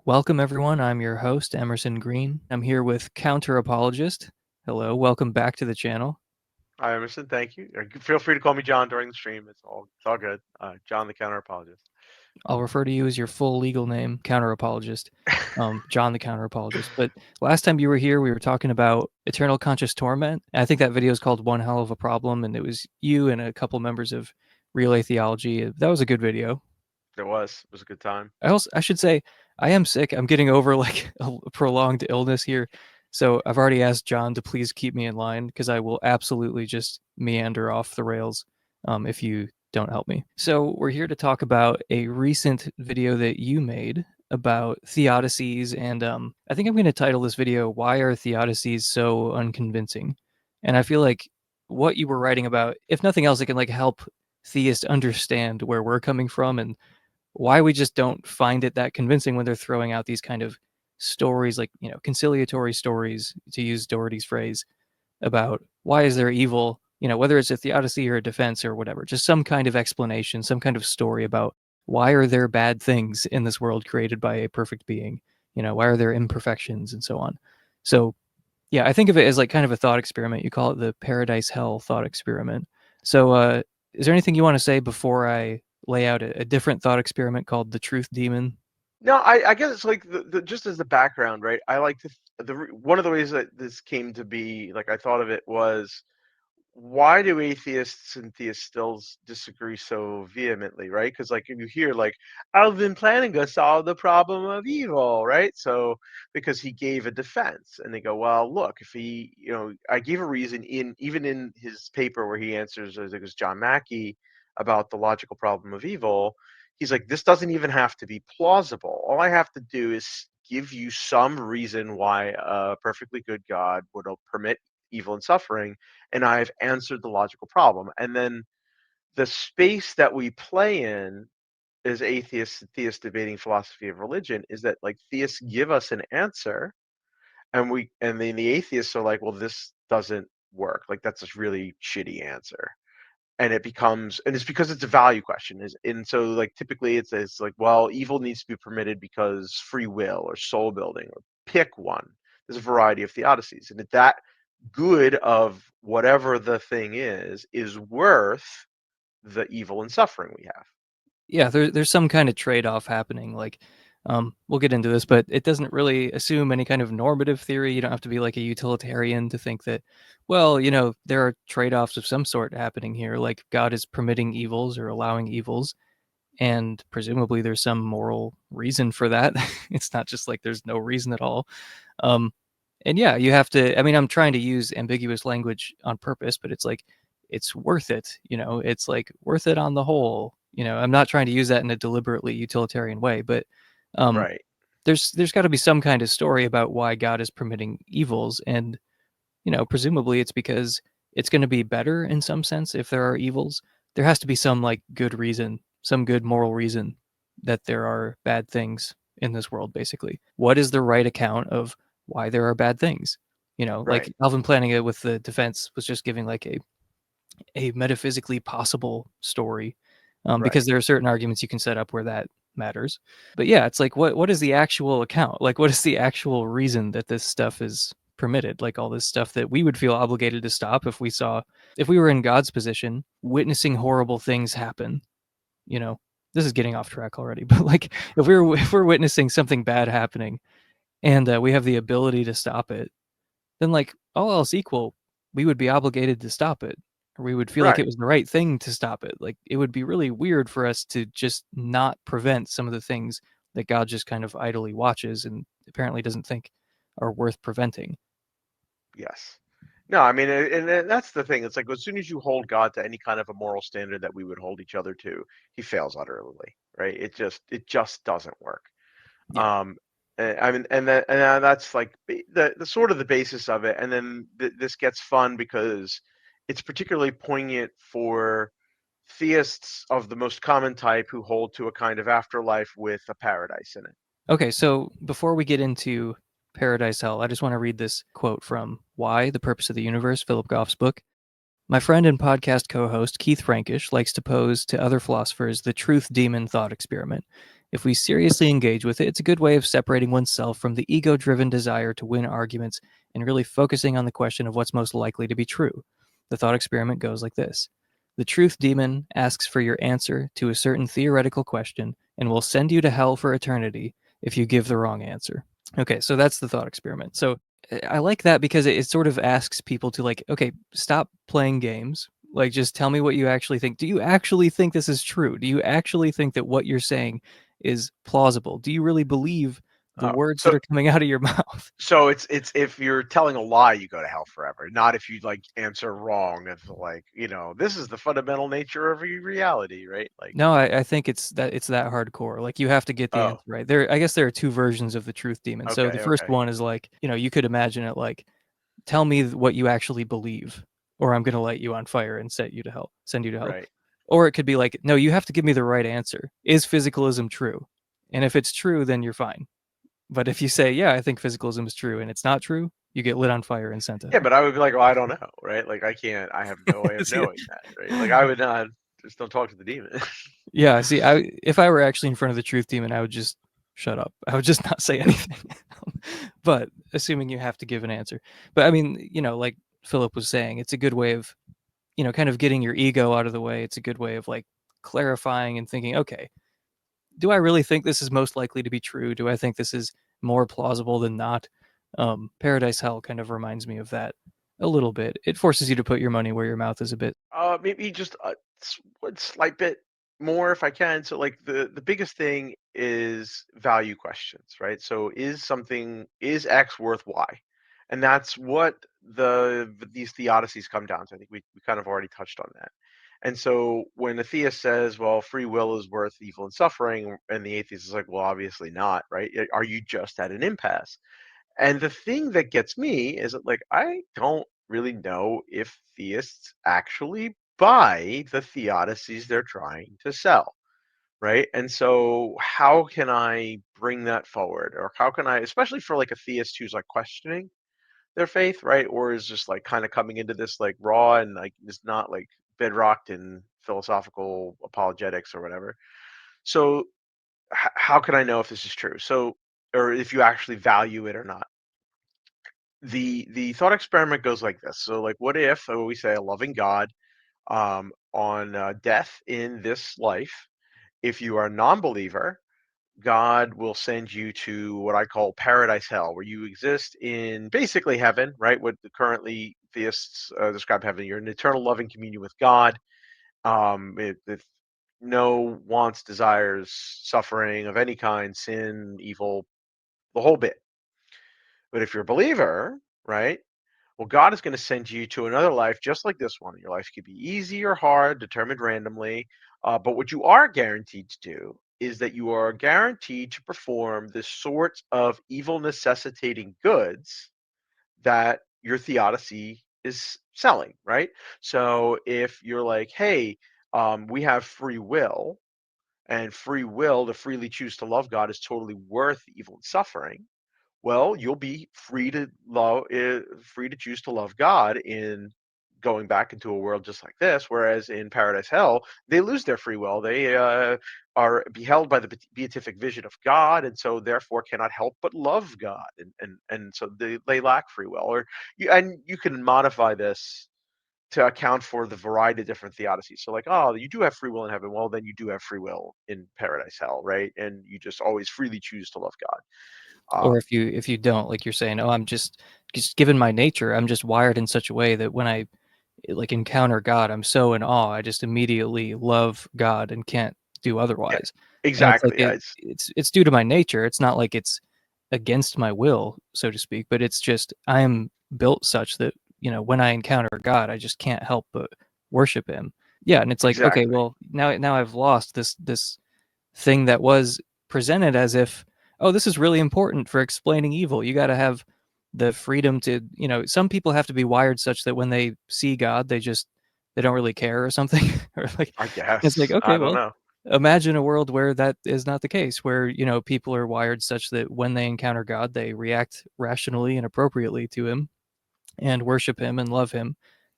Welcome, everyone. I'm your host, Emerson Green. I'm here with counter-apologist. Hello, welcome back to the channel. Hi, Emerson. Thank you. Feel free to call me John during the stream. It's all good. John, the counter apologist. I'll refer to you as your full legal name, counter-apologist, John the counter-apologist. But last time you were here, we were talking about eternal conscious torment. I think that video is called One Hell of a Problem, and it was you and a couple members of Relay Theology. That was a good video. It was a good time. I should say, I am sick. I'm getting over like a prolonged illness here. So I've already asked John to please keep me in line because I will absolutely just meander off the rails if you don't help me. So we're here to talk about a recent video that you made about theodicies, and I think I'm going to title this video, Why Are Theodicies So Unconvincing? And I feel like what you were writing about, if nothing else, it can like help theists understand where we're coming from and why we just don't find it that convincing when they're throwing out these kind of stories, like, conciliatory stories, to use Doherty's phrase, about why is there evil, whether it's a theodicy or a defense or whatever, just some kind of explanation, some kind of story about why are there bad things in this world created by a perfect being, why are there imperfections and so on. So yeah, I think of it as like kind of a thought experiment. You call it the paradise hell thought experiment. So is there anything you want to say before I lay out a different thought experiment called the truth demon? No, I guess it's like just as the background, right? I like to one of the ways that this came to be, like I thought of it was, why do atheists and theists still disagree so vehemently, right? Because like you hear like Alvin Plantinga solved the problem of evil, right? So because he gave a defense, and they go, well, look, if he, I gave a reason even in his paper where he answers, I think it was John Mackey, about the logical problem of evil. He's like, this doesn't even have to be plausible. All I have to do is give you some reason why a perfectly good God would permit evil and suffering, and I've answered the logical problem. And then the space that we play in as atheists and theists debating philosophy of religion is that like theists give us an answer, and then the atheists are like, well, this doesn't work. Like that's a really shitty answer. And it's because it's a value question. And so like typically it's like, well, evil needs to be permitted because free will or soul building, or pick one. There's a variety of theodicies. And if that good of whatever the thing is worth the evil and suffering we have. Yeah, there's some kind of trade-off happening. Like, we'll get into this, but it doesn't really assume any kind of normative theory. You don't have to be like a utilitarian to think that, well, there are trade-offs of some sort happening here. Like God is permitting evils or allowing evils, and presumably there's some moral reason for that. It's not just like there's no reason at all. Um, and yeah, you have to. I mean, I'm trying to use ambiguous language on purpose, but it's like it's worth it. It's like worth it on the whole. I'm not trying to use that in a deliberately utilitarian way, but um, Right. there's got to be some kind of story about why God is permitting evils, and presumably it's because it's going to be better in some sense if there are evils. There has to be some like good reason, some good moral reason that there are bad things in this world. Basically, what is the right account of why there are bad things? Like Right. Alvin Plantinga with the defense was just giving like a metaphysically possible story, Right. because there are certain arguments you can set up where that matters. But yeah, it's like what is the actual account? Like what is the actual reason that this stuff is permitted? Like all this stuff that we would feel obligated to stop if we were in God's position, witnessing horrible things happen. You know, this is getting off track already, but like if we're witnessing something bad happening and we have the ability to stop it, then like all else equal, we would be obligated to stop it, or we would feel like it Right. was the right thing to stop it. Like it would be really weird for us to just not prevent some of the things that God just kind of idly watches and apparently doesn't think are worth preventing. Yes. No, I mean, and that's the thing. It's like as soon as you hold God to any kind of a moral standard that we would hold each other to, he fails utterly, right? It just doesn't work. Yeah. Um, I mean, that's like the sort of the basis of it. And then this gets fun because it's particularly poignant for theists of the most common type who hold to a kind of afterlife with a paradise in it. Okay, so before we get into Paradise Hell, I just want to read this quote from Why, the Purpose of the Universe, Philip Goff's book. My friend and podcast co host Keith Frankish likes to pose to other philosophers the truth demon thought experiment. If we seriously engage with it, it's a good way of separating oneself from the ego-driven desire to win arguments and really focusing on the question of what's most likely to be true. The thought experiment goes like this. The truth demon asks for your answer to a certain theoretical question and will send you to hell for eternity if you give the wrong answer. Okay, so that's the thought experiment. So I like that because it sort of asks people to like, okay, stop playing games. Like, just tell me what you actually think. Do you actually think this is true? Do you actually think that what you're saying is plausible? Do you really believe the Oh, words that so are coming out of your mouth? so it's if you're telling a lie, you go to hell forever. Not if you like answer wrong. It's like, this is the fundamental nature of reality, right? Like, No, I think it's that hardcore. Like, you have to get the oh, answer right. I guess there are two versions of the truth demon. So the okay, first okay, one is like, you could imagine it like, tell me what you actually believe, or I'm gonna light you on fire and send you to hell. right. Or it could be like, no, you have to give me the right answer. Is physicalism true? And if it's true, then you're fine. But if you say, yeah, I think physicalism is true, and it's not true, you get lit on fire and sent to Yeah, hell. but I would be like, well, I don't know, right? Like, I have no way of See, knowing that, right? Like, I would not just don't talk to the demon. yeah, see, if I were actually in front of the truth demon, I would just shut up. I would just not say anything. But assuming you have to give an answer. But I mean, like Philip was saying, it's a good way of, kind of getting your ego out of the way. It's a good way of like clarifying and thinking, okay, do I really think this is most likely to be true? Do I think this is more plausible than not? Paradise Hell kind of reminds me of that a little bit. It forces you to put your money where your mouth is a bit. Maybe just one slight bit more if I can. So, like, the biggest thing is value questions, right? So, is X worth Y? And that's what these theodicies come down to. I think we kind of already touched on that. And so when a theist says, well, free will is worth evil and suffering, and the atheist is like, well, obviously not, right? Are you just at an impasse? And the thing that gets me is that, like, I don't really know if theists actually buy the theodicies they're trying to sell, right? And so, how can I bring that forward? Or how can I, especially for like a theist who's like questioning their faith, right? Or is just like kind of coming into this like raw and like is not like bedrocked in philosophical apologetics or whatever. So, how can I know if this is true? So, or if you actually value it or not? The thought experiment goes like this. So, like, what if we say a loving God, on death in this life, if you are a non-believer, God will send you to what I call paradise hell, where you exist in basically heaven, right? What the currently theists describe heaven. You're in eternal loving communion with God, with no wants, desires, suffering of any kind, sin, evil, the whole bit. But if you're a believer, right? Well, God is going to send you to another life just like this one. Your life could be easy or hard, determined randomly. But what you are guaranteed to do is that you are guaranteed to perform the sorts of evil necessitating goods that your theodicy is selling, right? So if you're like, hey, we have free will, and free will to freely choose to love God is totally worth evil and suffering, well, you'll be free to choose to love God in going back into a world just like this. Whereas in paradise hell, they lose their free will. They are beheld by the beatific vision of God, and so therefore cannot help but love God, and so they lack free will. Or you can modify this to account for the variety of different theodicies. So, like, oh, you do have free will in heaven. Well, then you do have free will in paradise hell, right? And you just always freely choose to love God. Or if you don't, like you're saying, oh, I'm just given my nature, I'm just wired in such a way that when I like encounter God, I'm so in awe, I just immediately love God and can't do Yeah, otherwise. And it's like exactly. it's due to my nature. It's not like it's against my will, so to speak, but it's just I am built such that, when I encounter God, I just can't help but worship him. Yeah, and it's like, okay, Exactly. well, now I've lost this thing that was presented as if, oh, this is really important for explaining evil. You got to have the freedom to, some people have to be wired such that when they see God, they don't really care or something. Or like, I it's like, guess. okay, I don't well, know. imagine a world where that is not the case, where, people are wired such that when they encounter God, they react rationally and appropriately to him and worship him and love him.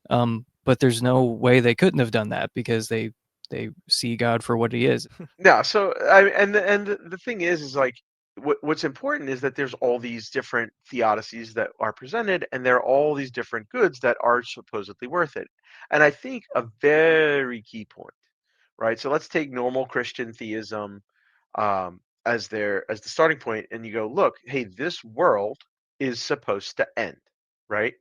But there's no way they couldn't have done that because they they see God for what he is. Yeah, so the thing is like what's important is that there's all these different theodicies that are presented, and there are all these different goods that are supposedly worth it. And I think a very key point, right? So let's take normal Christian theism as the starting point, and you go, look, hey, this world is supposed to end, right?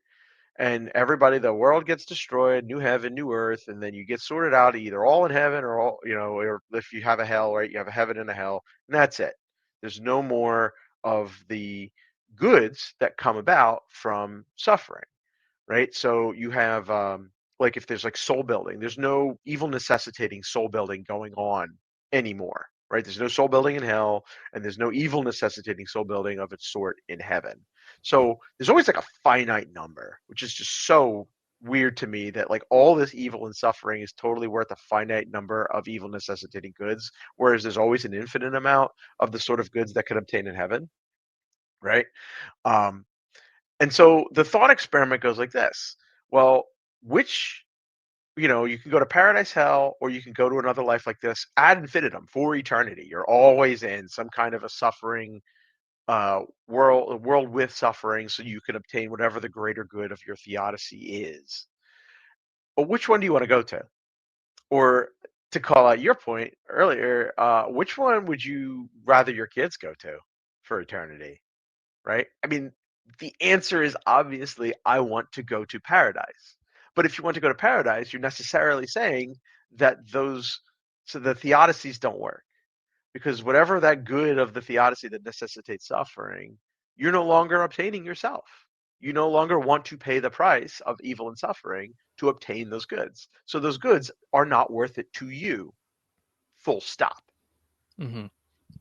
And everybody, the world gets destroyed, new heaven, new earth, and then you get sorted out either all in heaven or all, or if you have a hell, right, you have a heaven and a hell, and that's it. There's no more of the goods that come about from suffering, right? So you have like if there's like soul building, there's no evil necessitating soul building going on anymore, right? There's no soul building in hell, and there's no evil necessitating soul building of its sort in heaven. So there's always like a finite number, which is just so weird to me that like all this evil and suffering is totally worth a finite number of evil necessitating goods, whereas there's always an infinite amount of the sort of goods that could obtain in heaven, right? Um, and so the thought experiment goes like this. Well, which, you can go to paradise, hell, or you can go to another life like this ad infinitum for eternity. You're always in some kind of a suffering world with suffering, so you can obtain whatever the greater good of your theodicy is. But which one do you want to go to? Or to call out your point earlier, which one would you rather your kids go to for eternity? Right? I mean, the answer is obviously I want to go to paradise. But if you want to go to paradise, you're necessarily saying that the theodicies don't work, because whatever that good of the theodicy that necessitates suffering, you're no longer obtaining yourself. You no longer want to pay the price of evil and suffering to obtain those goods. So those goods are not worth it to you. Full stop. Hmm.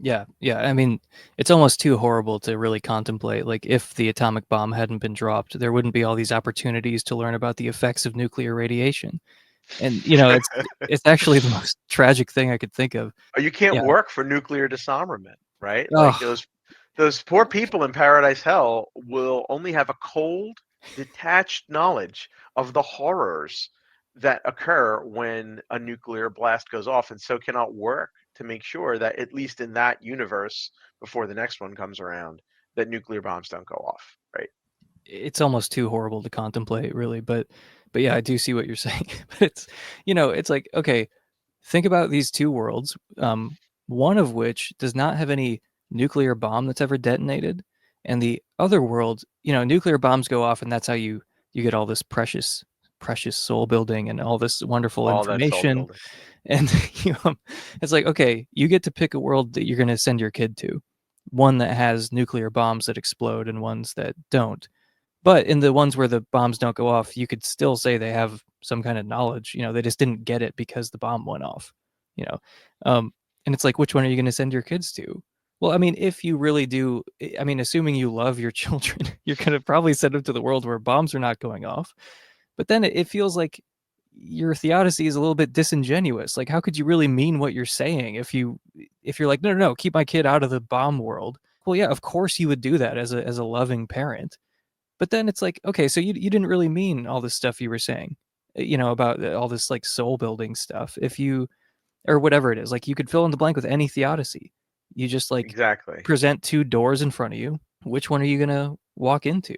Yeah, yeah. I mean, it's almost too horrible to really contemplate. Like, if the atomic bomb hadn't been dropped, there wouldn't be all these opportunities to learn about the effects of nuclear radiation. And it's actually the most tragic thing I could think of. You can't Yeah. work for nuclear disarmament, right? Like Oh, those poor people in paradise hell will only have a cold, detached knowledge of the horrors that occur when a nuclear blast goes off, and so cannot work to make sure that at least in that universe, before the next one comes around, that nuclear bombs don't go off, right? it's almost too horrible to contemplate, really. But yeah, I do see what you're saying. But it's like, okay, think about these two worlds, one of which does not have any nuclear bomb that's ever detonated, and the other world, nuclear bombs go off, and that's how you get all this precious soul building and all this wonderful All that soul information. building. And it's like, okay, you get to pick a world that you're going to send your kid to, one that has nuclear bombs that explode and ones that don't. But in the ones where the bombs don't go off, you could still say they have some kind of knowledge. They just didn't get it because the bomb went off. You know, um, and it's like, which one are you going to send your kids to? Well, I mean, if you really do, I mean, assuming you love your children, you're going to probably send them to the world where bombs are not going off. But then it feels like your theodicy is a little bit disingenuous. Like, how could you really mean what you're saying if you're like, no, no, no, keep my kid out of the bomb world? Well, yeah, of course you would do that as a loving parent. But then it's like, okay, so you didn't really mean all this stuff you were saying, about all this like soul building stuff. If you or whatever it is, like you could fill in the blank with any theodicy. You just like Exactly. present two doors in front of you. Which one are you gonna walk into?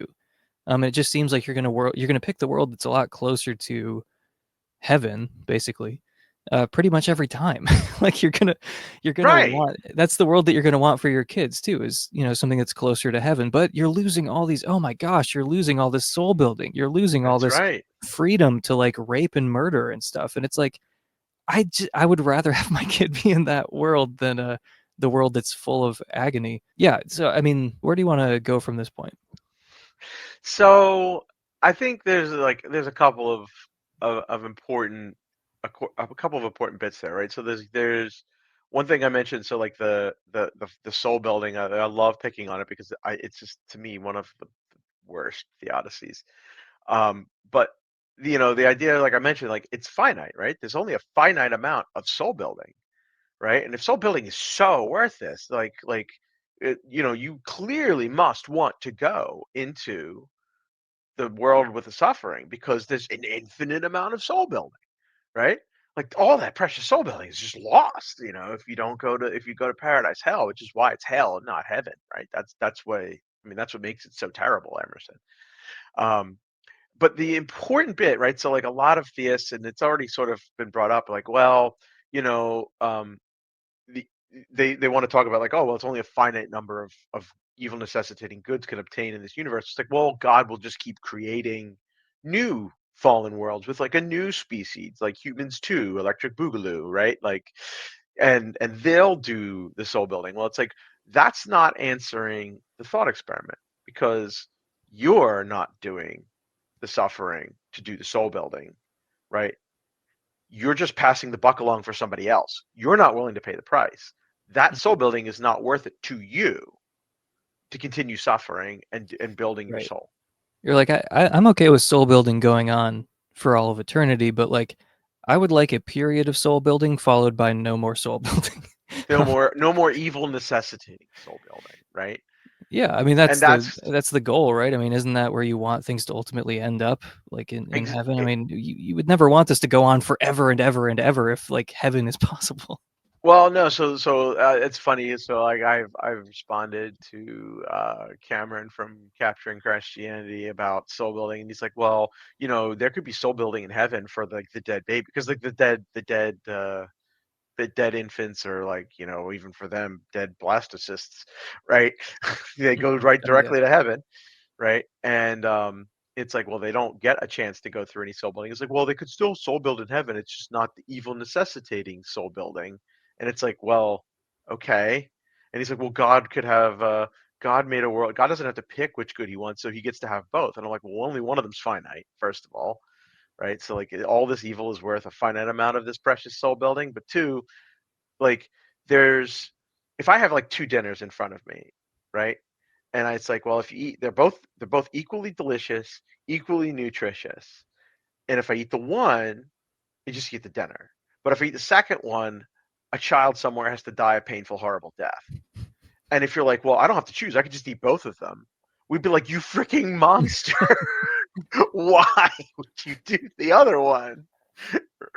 It just seems like you're gonna pick the world that's a lot closer to heaven, basically, pretty much every time. Like you're gonna Right. want that's the world that you're gonna want for your kids too, is something that's closer to heaven. But you're losing all these. Oh my gosh, you're losing all this soul building. You're losing all That's this right. freedom to like rape and murder and stuff. And it's like I would rather have my kid be in that world than the world that's full of agony. Yeah. So I mean, where do you want to go from this point? So I think there's a couple of important a couple of important bits there, right? So there's one thing I mentioned. So like the soul building, I love picking on it because it's just to me one of the worst theodicies. But the idea, like I mentioned, like it's finite, right? There's only a finite amount of soul building, right? And if soul building is so worth this, you clearly must want to go into the world with the suffering because there's an infinite amount of soul building, right? like all that precious soul building is just lost, if you go to paradise hell, which is why it's hell and not heaven, right? That's why, I mean, that's what makes it so terrible, Emerson. Um, but the important bit, right? So like a lot of theists, and it's already sort of been brought up, like, well, you know, the, they want to talk about like, oh, well, it's only a finite number of evil necessitating goods can obtain in this universe. It's like, well, God will just keep creating new fallen worlds with like a new species, like humans too, Electric Boogaloo, right? Like, and they'll do the soul building. Well, it's like that's not answering the thought experiment, because you're not doing the suffering to do the soul building, right? You're just passing the buck along for somebody else. You're not willing to pay the price. That soul building is not worth it to you to continue suffering and building your Right. soul. You're like, I'm okay with soul building going on for all of eternity, but like, I would like a period of soul building followed by no more soul building. No more evil necessitating soul building, right? Yeah, I mean And that's the goal, right? I mean, isn't that where you want things to ultimately end up, like in ex- heaven? I mean, you would never want this to go on forever and ever and ever if like heaven is possible. well, no, so it's funny. So like I've responded to Cameron from Capturing Christianity about soul building, and he's like, well, there could be soul building in heaven for like the dead baby, because like the dead infants, or like, even for them, dead blastocysts, right? They go Mhm. right Oh yeah. directly to heaven, right? And it's like, well, they don't get a chance to go through any soul building. It's like, well, they could still soul build in heaven. It's just not the evil necessitating soul building. And it's like, well, okay. And he's like, well, God made a world. God doesn't have to pick which good he wants, so he gets to have both. And I'm like, well, only one of them's finite, first of all, right? So like all this evil is worth a finite amount of this precious soul building. But two, like there's if I have like two dinners in front of me, right? And it's like, well, if you eat, they're both equally delicious, equally nutritious. And if I eat the one, you just eat the dinner. But if I eat the second one, a child somewhere has to die a painful, horrible death. And if you're like, well, I don't have to choose, I could just eat both of them, we'd be like, you freaking monster. Why would you do the other one?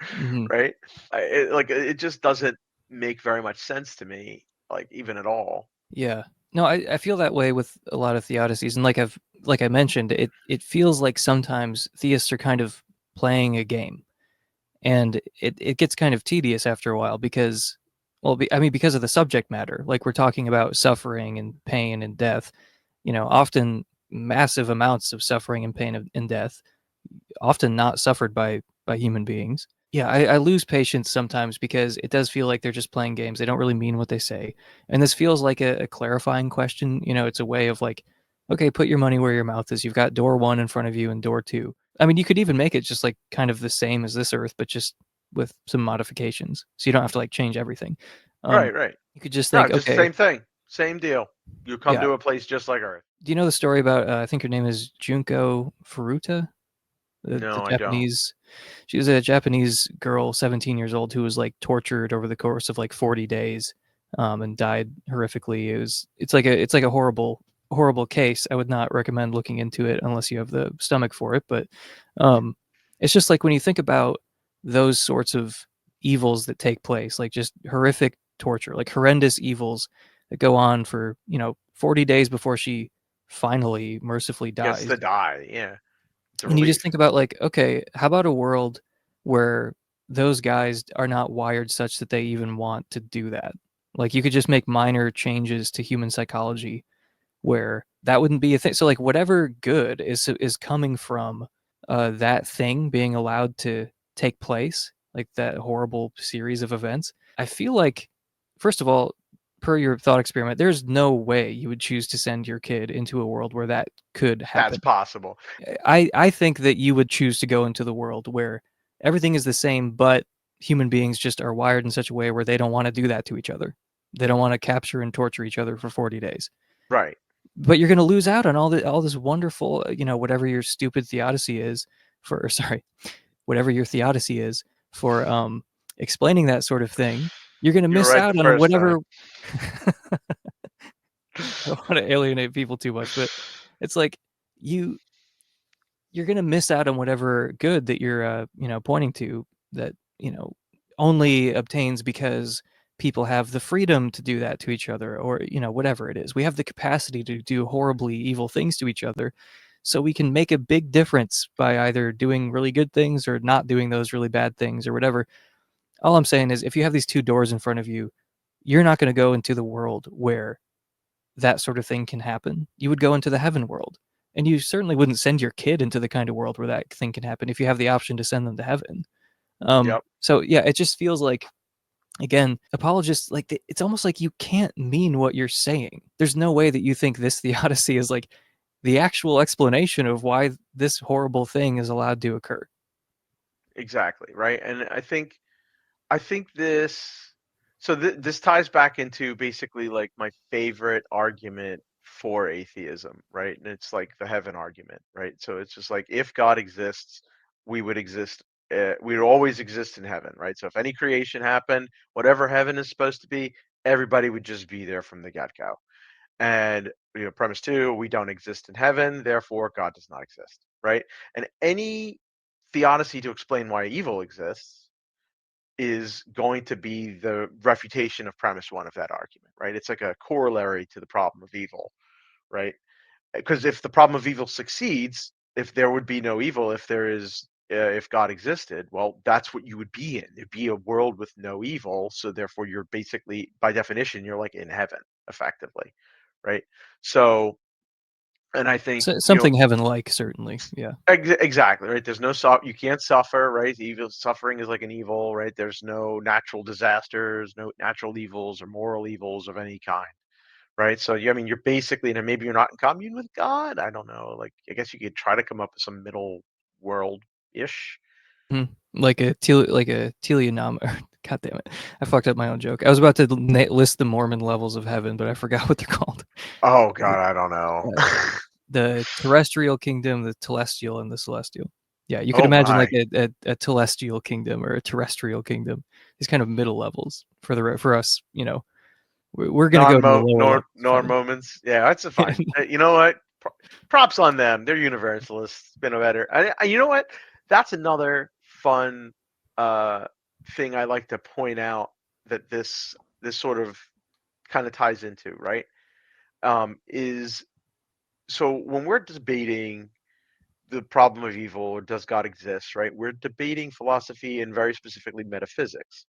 Hmm. Right? It just doesn't make very much sense to me, like even at all. Yeah. No, I feel that way with a lot of theodicies, and like I mentioned, it feels like sometimes theists are kind of playing a game, and it gets kind of tedious after a while because, well, I mean, because of the subject matter. Like we're talking about suffering and pain and death, often massive amounts of suffering and pain and death, often not suffered by human beings. Yeah, I lose patience sometimes because it does feel like they're just playing games. They don't really mean what they say. And this feels like a clarifying question. It's a way of like, okay, put your money where your mouth is. You've got door one in front of you and door two. I mean, you could even make it just like kind of the same as this Earth, but just with some modifications. So you don't have to like change everything. Um, Right, right. you could just No, think, just okay, same thing, same deal. You come yeah. to a place just like Earth. Do you know the story about? I think her name is Junko Furuta, the No, I don't. Japanese. She was a Japanese girl, 17 years old, who was like tortured over the course of like 40 days, and died horrifically. It's like a horrible case. I would not recommend looking into it unless you have the stomach for it. But um, it's just like when you think about those sorts of evils that take place, like just horrific torture, like horrendous evils that go on for 40 days before she finally mercifully Gets dies. to die. Yeah, it's a And you just relief. think about like, okay, how about a world where those guys are not wired such that they even want to do that? Like you could just make minor changes to human psychology where that wouldn't be a thing. So like whatever good is coming from that thing being allowed to take place, like that horrible series of events. I feel like, first of all, per your thought experiment, there's no way you would choose to send your kid into a world where that could That's happen. possible. I think that you would choose to go into the world where everything is the same, but human beings just are wired in such a way where they don't want to do that to each other. They don't want to capture and torture each other for 40 days. Right. But you're going to lose out on all this wonderful, whatever your stupid theodicy is for, or sorry, whatever your theodicy is for explaining that sort of thing. You're going to You were miss right the out on first time. whatever. I don't want to alienate people too much, but it's like you you're going to miss out on whatever good that you're pointing to that only obtains because people have the freedom to do that to each other, or whatever it is. We have the capacity to do horribly evil things to each other, so we can make a big difference by either doing really good things or not doing those really bad things or whatever. All I'm saying is, if you have these two doors in front of you, you're not going to go into the world where that sort of thing can happen. You would go into the heaven world. And you certainly wouldn't send your kid into the kind of world where that thing can happen if you have the option to send them to heaven. Yep. So yeah, it just feels like, again, apologists, like, it's almost like you can't mean what you're saying. There's no way that you think this theodicy is like the actual explanation of why this horrible thing is allowed to occur. Exactly. Right. And I think this, so this ties back into basically like my favorite argument for atheism, right? And it's like the heaven argument, right? So it's just like, if God exists, we would exist. We would always exist in heaven, right? So if any creation happened, whatever heaven is supposed to be, everybody would just be there from the get-go. And premise two, we don't exist in heaven, therefore God does not exist, right? And any theodicy to explain why evil exists is going to be the refutation of premise one of that argument, right? It's like a corollary to the problem of evil, right? Because if the problem of evil succeeds, if there would be no evil, if God existed, well, that's what you would be in. There'd be a world with no evil, so therefore you're basically, by definition, you're like in heaven, effectively, right? So, and I think So, something heaven-like, certainly. Yeah. Exactly, right? There's no you can't suffer, right? Evil suffering is like an evil, right? There's no natural disasters, no natural evils or moral evils of any kind, right? So I mean, you're basically, and maybe you're not in commune with God. I don't know. Like, I guess you could try to come up with some middle world ish. Mhm. Like a teleonoma. God damn it! I fucked up my own joke. I was about to list the Mormon levels of heaven, but I forgot what they're called. Oh God, I don't know. Uh, the terrestrial kingdom, the telestial, and the celestial. Yeah, you could Oh imagine my, like a telestial kingdom or a terrestrial kingdom. These kind of middle levels for us. We're gonna go to the lower levels of non heaven. moments. Yeah, that's fine. You know what? Props on them. They're universalists. Been a better. You know what? That's another fun uh, thing I like to point out that this sort of kind of ties into, right? Is so when we're debating the problem of evil, or does God exist, right? We're debating philosophy and very specifically metaphysics.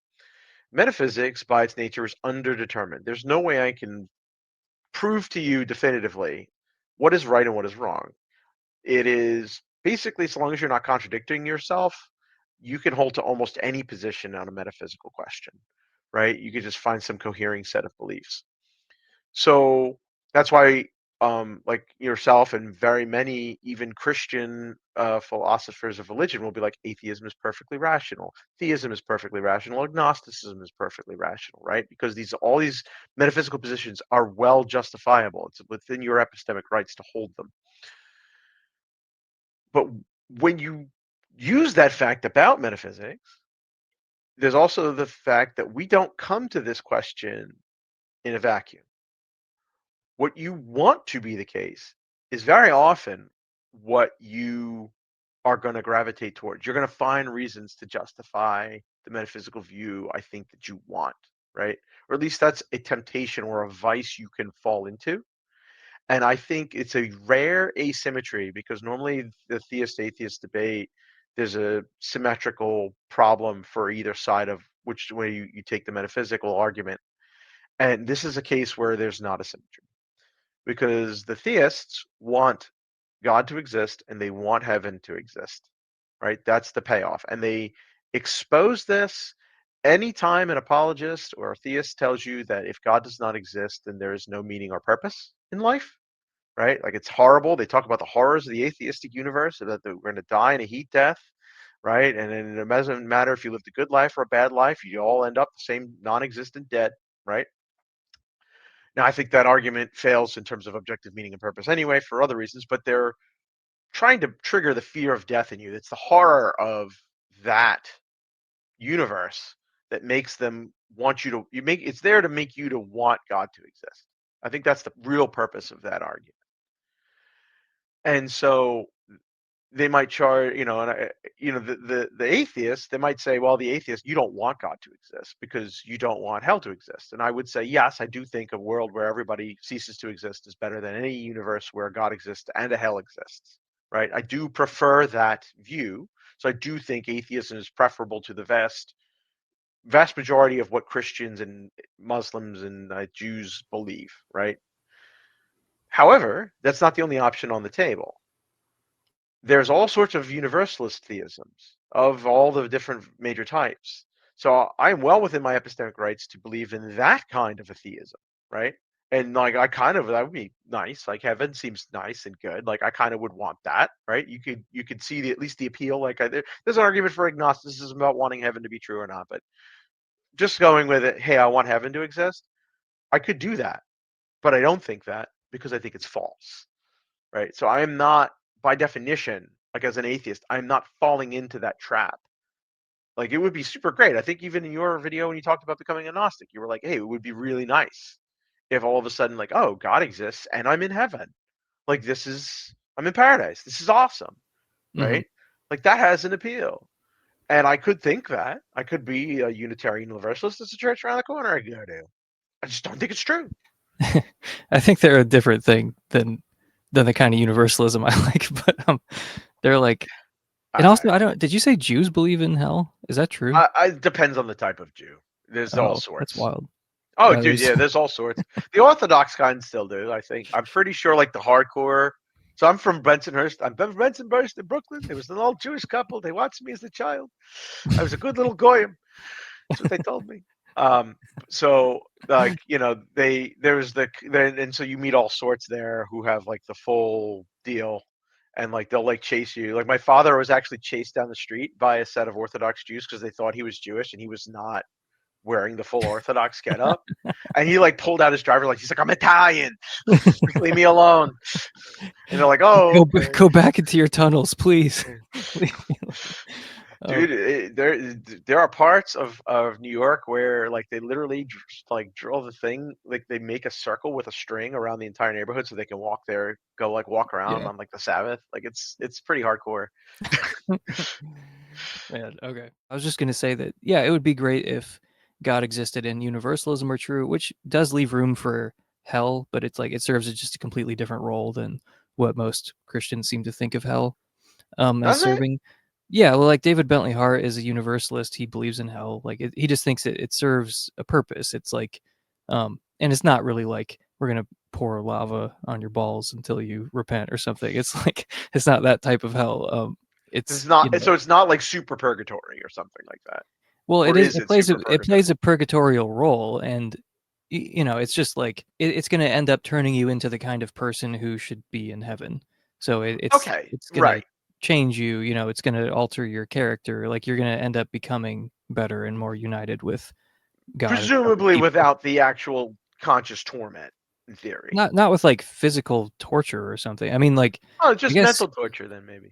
Metaphysics, by its nature, is underdetermined. There's no way I can prove to you definitively what is right and what is wrong. It is basically, so long as you're not contradicting yourself, you can hold to almost any position on a metaphysical question, right? You could just find some cohering set of beliefs. So that's why, like yourself and very many even Christian philosophers of religion will be like, atheism is perfectly rational, theism is perfectly rational, agnosticism is perfectly rational, right? Because all these metaphysical positions are well justifiable. It's within your epistemic rights to hold them. But when you use that fact about metaphysics, there's also the fact that we don't come to this question in a vacuum. What you want to be the case is very often what you are going to gravitate towards. You're going to find reasons to justify the metaphysical view I think that you want, right? Or at least that's a temptation or a vice you can fall into. And I think it's a rare asymmetry, because normally the theist atheist debate, there's a symmetrical problem for either side of which way you take the metaphysical argument. And this is a case where there's not a symmetry, because the theists want God to exist and they want heaven to exist, right? That's the payoff. And they expose this anytime an apologist or a theist tells you that if God does not exist, then there is no meaning or purpose in life, right? Like, it's horrible. They talk about the horrors of the atheistic universe, that we're going to die in a heat death, right? And then it doesn't matter if you lived a good life or a bad life, you all end up the same non-existent dead, right? Now, I think that argument fails in terms of objective meaning and purpose anyway, for other reasons, but they're trying to trigger the fear of death in you. It's the horror of that universe that makes them want you to, it's there to make you to want God to exist. I think that's the real purpose of that argument. And so they might charge, the atheist, they might say, well, the atheist, you don't want God to exist because you don't want hell to exist. And I would say, yes, I do think a world where everybody ceases to exist is better than any universe where God exists and a hell exists, right? I do prefer that view. So I do think atheism is preferable to the vast majority of what Christians and Muslims and Jews believe, right? However, that's not the only option on the table. There's all sorts of universalist theisms of all the different major types. So I'm well within my epistemic rights to believe in that kind of a theism, right? And like that would be nice. Like heaven seems nice and good. Like I kind of would want that, right? You could see at least the appeal. Like there's an argument for agnosticism about wanting heaven to be true or not, but just going with it, hey, I want heaven to exist. I could do that, but I don't think that because I think it's false, right? So I am not, by definition, like as an atheist, I'm not falling into that trap. Like it would be super great. I think even in your video when you talked about becoming a Gnostic, you were like, hey, it would be really nice if all of a sudden, like, oh, God exists and I'm in heaven. Like I'm in paradise. This is awesome, Hmm. right? Like that has an appeal. And I could think that. I could be a Unitarian Universalist. There's a church around the corner I go to. I just don't think it's true. I think they're a different thing than the kind of universalism I like, but they're like, and I, also I don't. Did you say Jews believe in hell? Is that true? it depends on the type of Jew. There's all Oh, that's sorts. wild. Oh, dude, There's yeah, there's all sorts. The Orthodox kind still do, I think. I'm pretty sure, like the hardcore. So I'm from Bensonhurst. I'm from Bensonhurst in Brooklyn. There was an old Jewish couple. They watched me as a child. I was a good little goyim. That's what they told me. Um, so like there was and so you meet all sorts there who have like the full deal, and like they'll like chase you. Like my father was actually chased down the street by a set of Orthodox Jews because they thought he was Jewish and he was not wearing the full Orthodox getup. And he like pulled out his driver license. He's like, I'm Italian. Leave me alone. And they're like, oh, okay. go back into your tunnels, please. Leave me alone. Dude, there are parts of New York where like they literally like drill the thing, like they make a circle with a string around the entire neighborhood so they can walk there, go like walk around Yeah. on like the Sabbath. Like it's pretty hardcore. Man, okay. I was just gonna say that, yeah, it would be great if God existed and universalism were true, which does leave room for hell, but it's like it serves as just a completely different role than what most Christians seem to think of hell as Does it? serving. Yeah, well, like David Bentley Hart is a universalist. He believes in hell. Like he just thinks it serves a purpose. It's like, and it's not really like we're gonna pour lava on your balls until you repent or something. It's like it's not that type of hell. It's It's not, so it's not like super purgatory or something like that. well, it Or is. is It it plays a super purgatorial role, and it's just like it's going to end up turning you into the kind of person who should be in heaven. So Okay, it's going to right. change you. It's going to alter your character. Like you're going to end up becoming better and more united with God and with other Presumably people. without the actual conscious torment, in theory. Not with like physical torture or something. I mean, like Oh, I just guess. mental torture then maybe.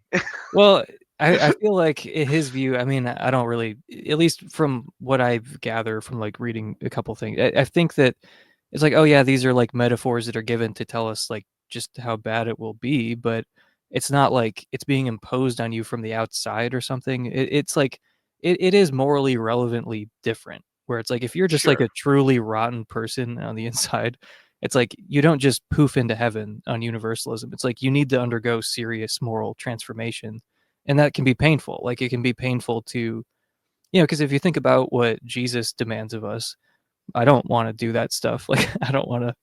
Well, I feel like his view. I mean, I don't really, at least from what I've gathered from like reading a couple things. I think that it's like, oh yeah, these are like metaphors that are given to tell us like just how bad it will be, but it's not like it's being imposed on you from the outside or something. It's like it is morally relevantly different. Where it's like if you're just like Sure. a truly rotten person on the inside, it's like you don't just poof into heaven on universalism. It's like you need to undergo serious moral transformation, and that can be painful. Like it can be painful to, because if you think about what Jesus demands of us, I don't want to do that stuff. Like I don't want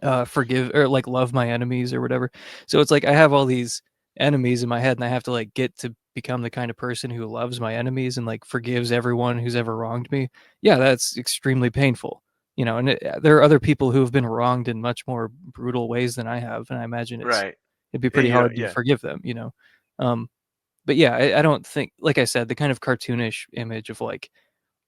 to forgive or like love my enemies or whatever. So it's like I have all these enemies in my head, and I have to like get to become the kind of person who loves my enemies and like forgives everyone who's ever wronged me. Yeah, that's extremely painful. And there are other people who have been wronged in much more brutal ways than I have, and I imagine Right. it'd be And pretty you know, hard to yeah. forgive them. Um, but yeah, I don't think, like I said, the kind of cartoonish image of like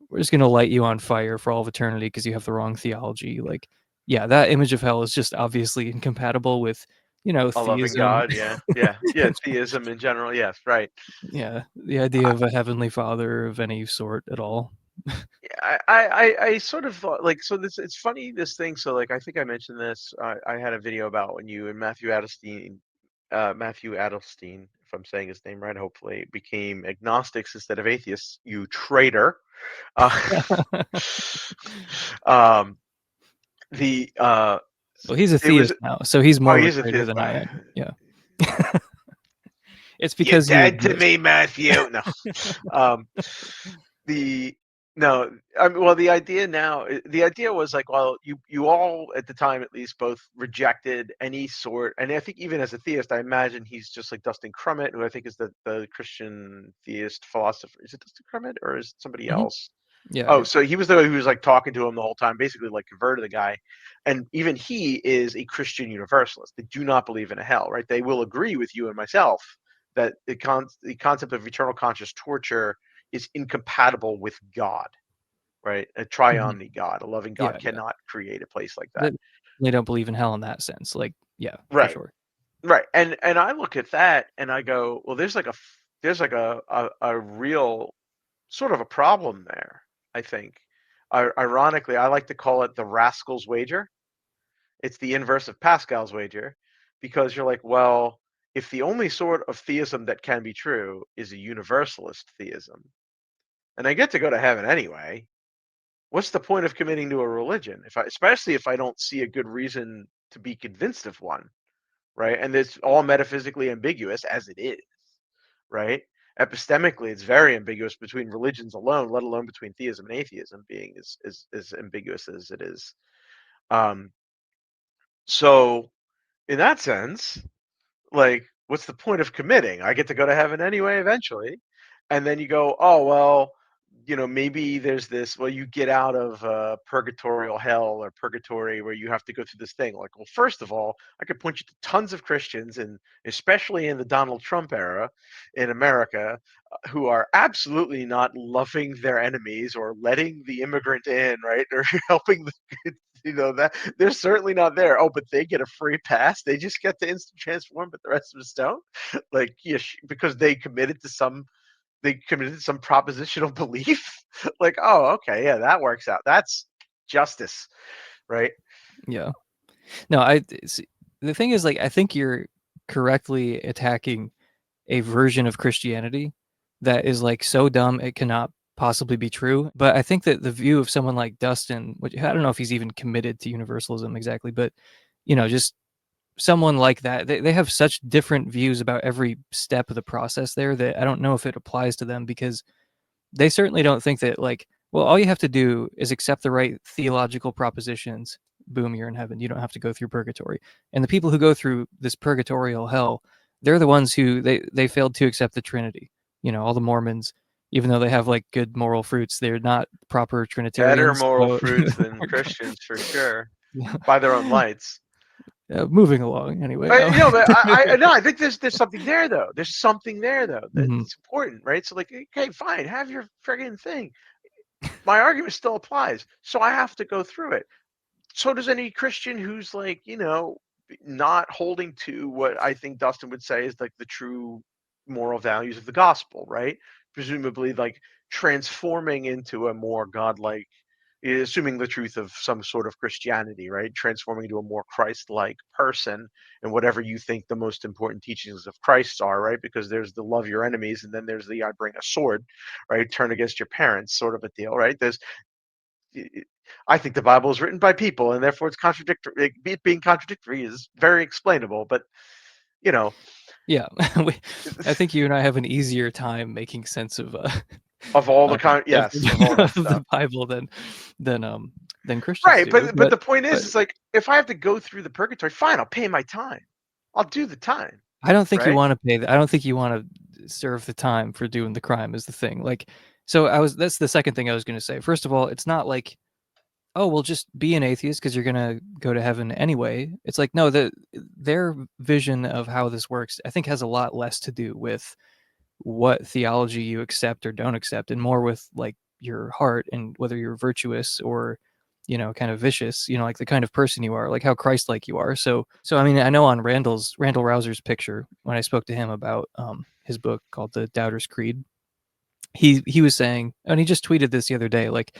we're just gonna light you on fire for all of eternity because you have the wrong theology. Like, yeah, that image of hell is just obviously incompatible with, A loving theism. God, yeah. Yeah. Yeah, theism in general, yes, right. Yeah, the idea I of a heavenly father of any sort at all. I sort of thought like, so this, it's funny this thing. So like I think I mentioned this. I had a video about when you and Matthew Adelstein, if I'm saying his name right, hopefully, became agnostics instead of atheists. You traitor. Uh, um, the Well, he's a it was theist now, so he's oh, more of a he's a traitor theist. than I am. Yeah. It's You're because you dead to exist. me, Matthew. No. Um, the no, I mean, well, the idea was like, well, you all at the time at least both rejected any sort, and I think even as a theist, I imagine he's just like Dustin Crummett, who I think is the Christian theist philosopher. Is it Dustin Crummett or is it somebody Mhm. else? Yeah, Oh, yeah. so he was the guy who was like talking to him the whole time, basically like converted the guy. And even he is a Christian universalist. They do not believe in a hell, right? They will agree with you and myself that the concept of eternal conscious torture is incompatible with God, right? A Mhm. triomni God, a loving God Yeah, yeah. cannot create a place like that. They don't believe in hell in that sense. Like, yeah, for Right, sure. right. And I look at that and I go, well, there's like a real sort of a problem there, I think. Ironically, I like to call it the rascal's wager. It's the inverse of Pascal's wager because you're like, well, if the only sort of theism that can be true is a universalist theism, and I get to go to heaven anyway, what's the point of committing to a religion? Especially if I don't see a good reason to be convinced of one, right? And it's all metaphysically ambiguous as it is, right? Epistemically, it's very ambiguous between religions alone, let alone between theism and atheism being as ambiguous as it is. Um, so, in that sense, like, what's the point of committing? I get to go to heaven anyway eventually. And then you go, oh, well, maybe there's this, well, you get out of purgatorial hell or purgatory where you have to go through this thing. Like, well, first of all, I could point you to tons of Christians, and especially in the Donald Trump era in America, who are absolutely not loving their enemies or letting the immigrant in, right? Or helping the, that they're certainly not there. Oh, but they get a free pass. They just get to instant transform, but the rest of us don't. Like, yeah, because they committed to some propositional belief. Like, oh, okay, yeah, that works out. That's justice, right? Yeah. No, the thing is, like, I think you're correctly attacking a version of Christianity that is like so dumb it cannot possibly be true. But I think that the view of someone like Dustin, which I don't know if he's even committed to universalism exactly, but just someone like that, they have such different views about every step of the process there that I don't know if it applies to them, because they certainly don't think that, like, well, all you have to do is accept the right theological propositions. Boom, you're in heaven. You don't have to go through purgatory. And the people who go through this purgatorial hell, they're the ones who they failed to accept the Trinity. All the Mormons, even though they have like good moral fruits, they're not proper Better Trinitarians. moral So fruits than Christians for sure, by their own lights. moving along anyway. But I no, I think there's something there though. There's something there though Mhm. that's important, right? So like, okay, fine, have your friggin' thing. My argument still applies, so I have to go through it. So does any Christian who's like, not holding to what I think Dustin would say is like the true moral values of the gospel, right? Presumably, like transforming into a more godlike, assuming the truth of some sort of Christianity, right? Transforming into a more Christ-like person, and whatever you think the most important teachings of Christ are, right? Because there's the love your enemies, and then there's the I bring a sword, right? Turn against your parents, sort of a deal, right? I think the Bible is written by people, and therefore it's contradictory. It being contradictory is very explainable, but you know, Yeah, I think you and I have an easier time making sense of of all the of yes, of all that of stuff. the Bible than Christians Right, do. but the point is, But it's like if I have to go through the purgatory, fine, I'll pay my time. I'll do the time, I don't think you right? want to pay. I don't think you want to serve the time for doing the crime. Is the thing. Like, so that's the second thing I was going to say. First of all, it's not like, oh, well, just be an atheist because you're gonna go to heaven anyway. It's like, no, their vision of how this works, I think, has a lot less to do with what theology you accept or don't accept, and more with like your heart and whether you're virtuous or kind of vicious, like the kind of person you are, like how Christ-like you are. So I mean, I know on Randall Rouser's picture, when I spoke to him about his book called The Doubter's Creed, he was saying, and he just tweeted this the other day, like,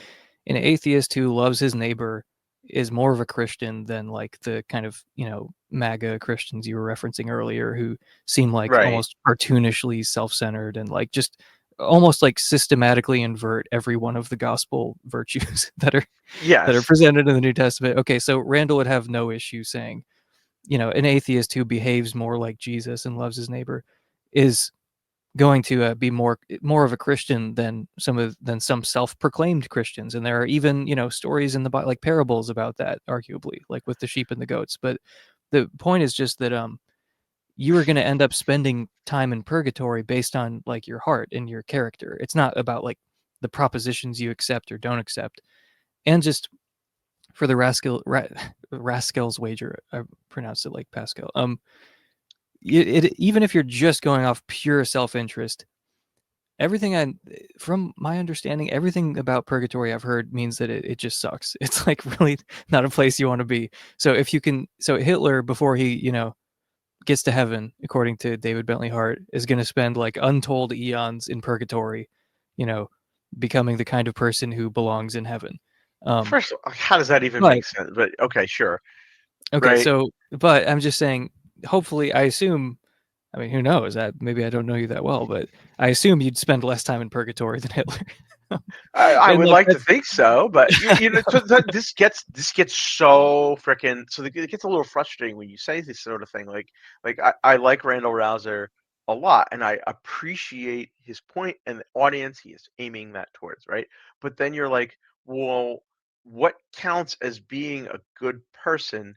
an atheist who loves his neighbor is more of a Christian than like the kind of, MAGA Christians you were referencing earlier, who seem like Right. almost cartoonishly self-centered and like just almost like systematically invert every one of the gospel virtues that are Yes. presented in the New Testament. Okay, so Randall would have no issue saying, an atheist who behaves more like Jesus and loves his neighbor is going to be more of a Christian than some self-proclaimed Christians. And there are even stories in the Bible, like parables about that, arguably, like with the sheep and the goats. But the point is just that you are going to end up spending time in purgatory based on like your heart and your character. It's not about like the propositions you accept or don't accept. And just for the rascal's wager, I pronounced it like Pascal. Even if you're just going off pure self-interest, from my understanding, everything about purgatory I've heard means that it just sucks. It's like really not a place you want to be. So Hitler, before he, gets to heaven, according to David Bentley Hart, is going to spend like untold eons in purgatory, you know, becoming the kind of person who belongs in heaven. Um, First of all, how does that even but make sense? But okay, sure. okay, Right. but I'm just saying, hopefully, I assume, I mean, who knows? Maybe I don't know you that well, but I assume you'd spend less time in purgatory than Hitler. I And would like like to that's think so, but this gets so freaking, so it gets a little frustrating when you say this sort of thing. I like Randall Rouser a lot, and I appreciate his point and the audience he is aiming that towards, right? But then you're like, well, what counts as being a good person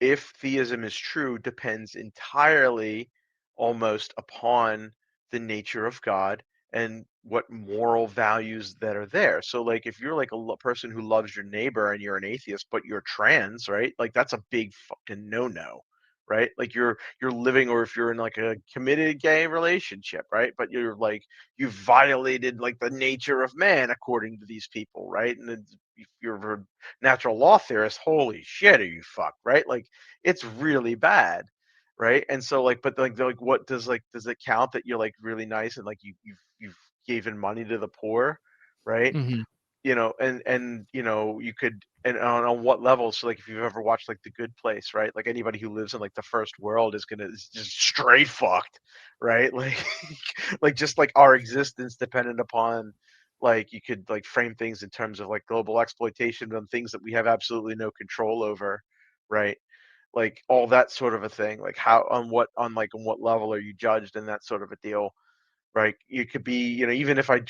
if theism is true depends entirely almost upon the nature of God and what moral values that are there. So like if you're like a person who loves your neighbor and you're an atheist but you're trans, right? Like that's a big fucking no-no, right? Like you're living, or if you're in like a committed gay relationship, right? But you're like you've violated like the nature of man according to these people, right? And if you're a natural law theorist, holy shit, are you fucked, right? Like it's really bad, right? And so like, but like what does it count that you're like really nice and like you've given money to the poor, right? Mhm. And you could, and on what level? So like if you've ever watched like The Good Place, right? Like anybody who lives in like the first world is just straight fucked, right? Like like just like our existence dependent upon, like you could like frame things in terms of like global exploitation on things that we have absolutely no control over, right? Like all that sort of a thing. Like how, on what level are you judged, and that sort of a deal, right? You could be, even if I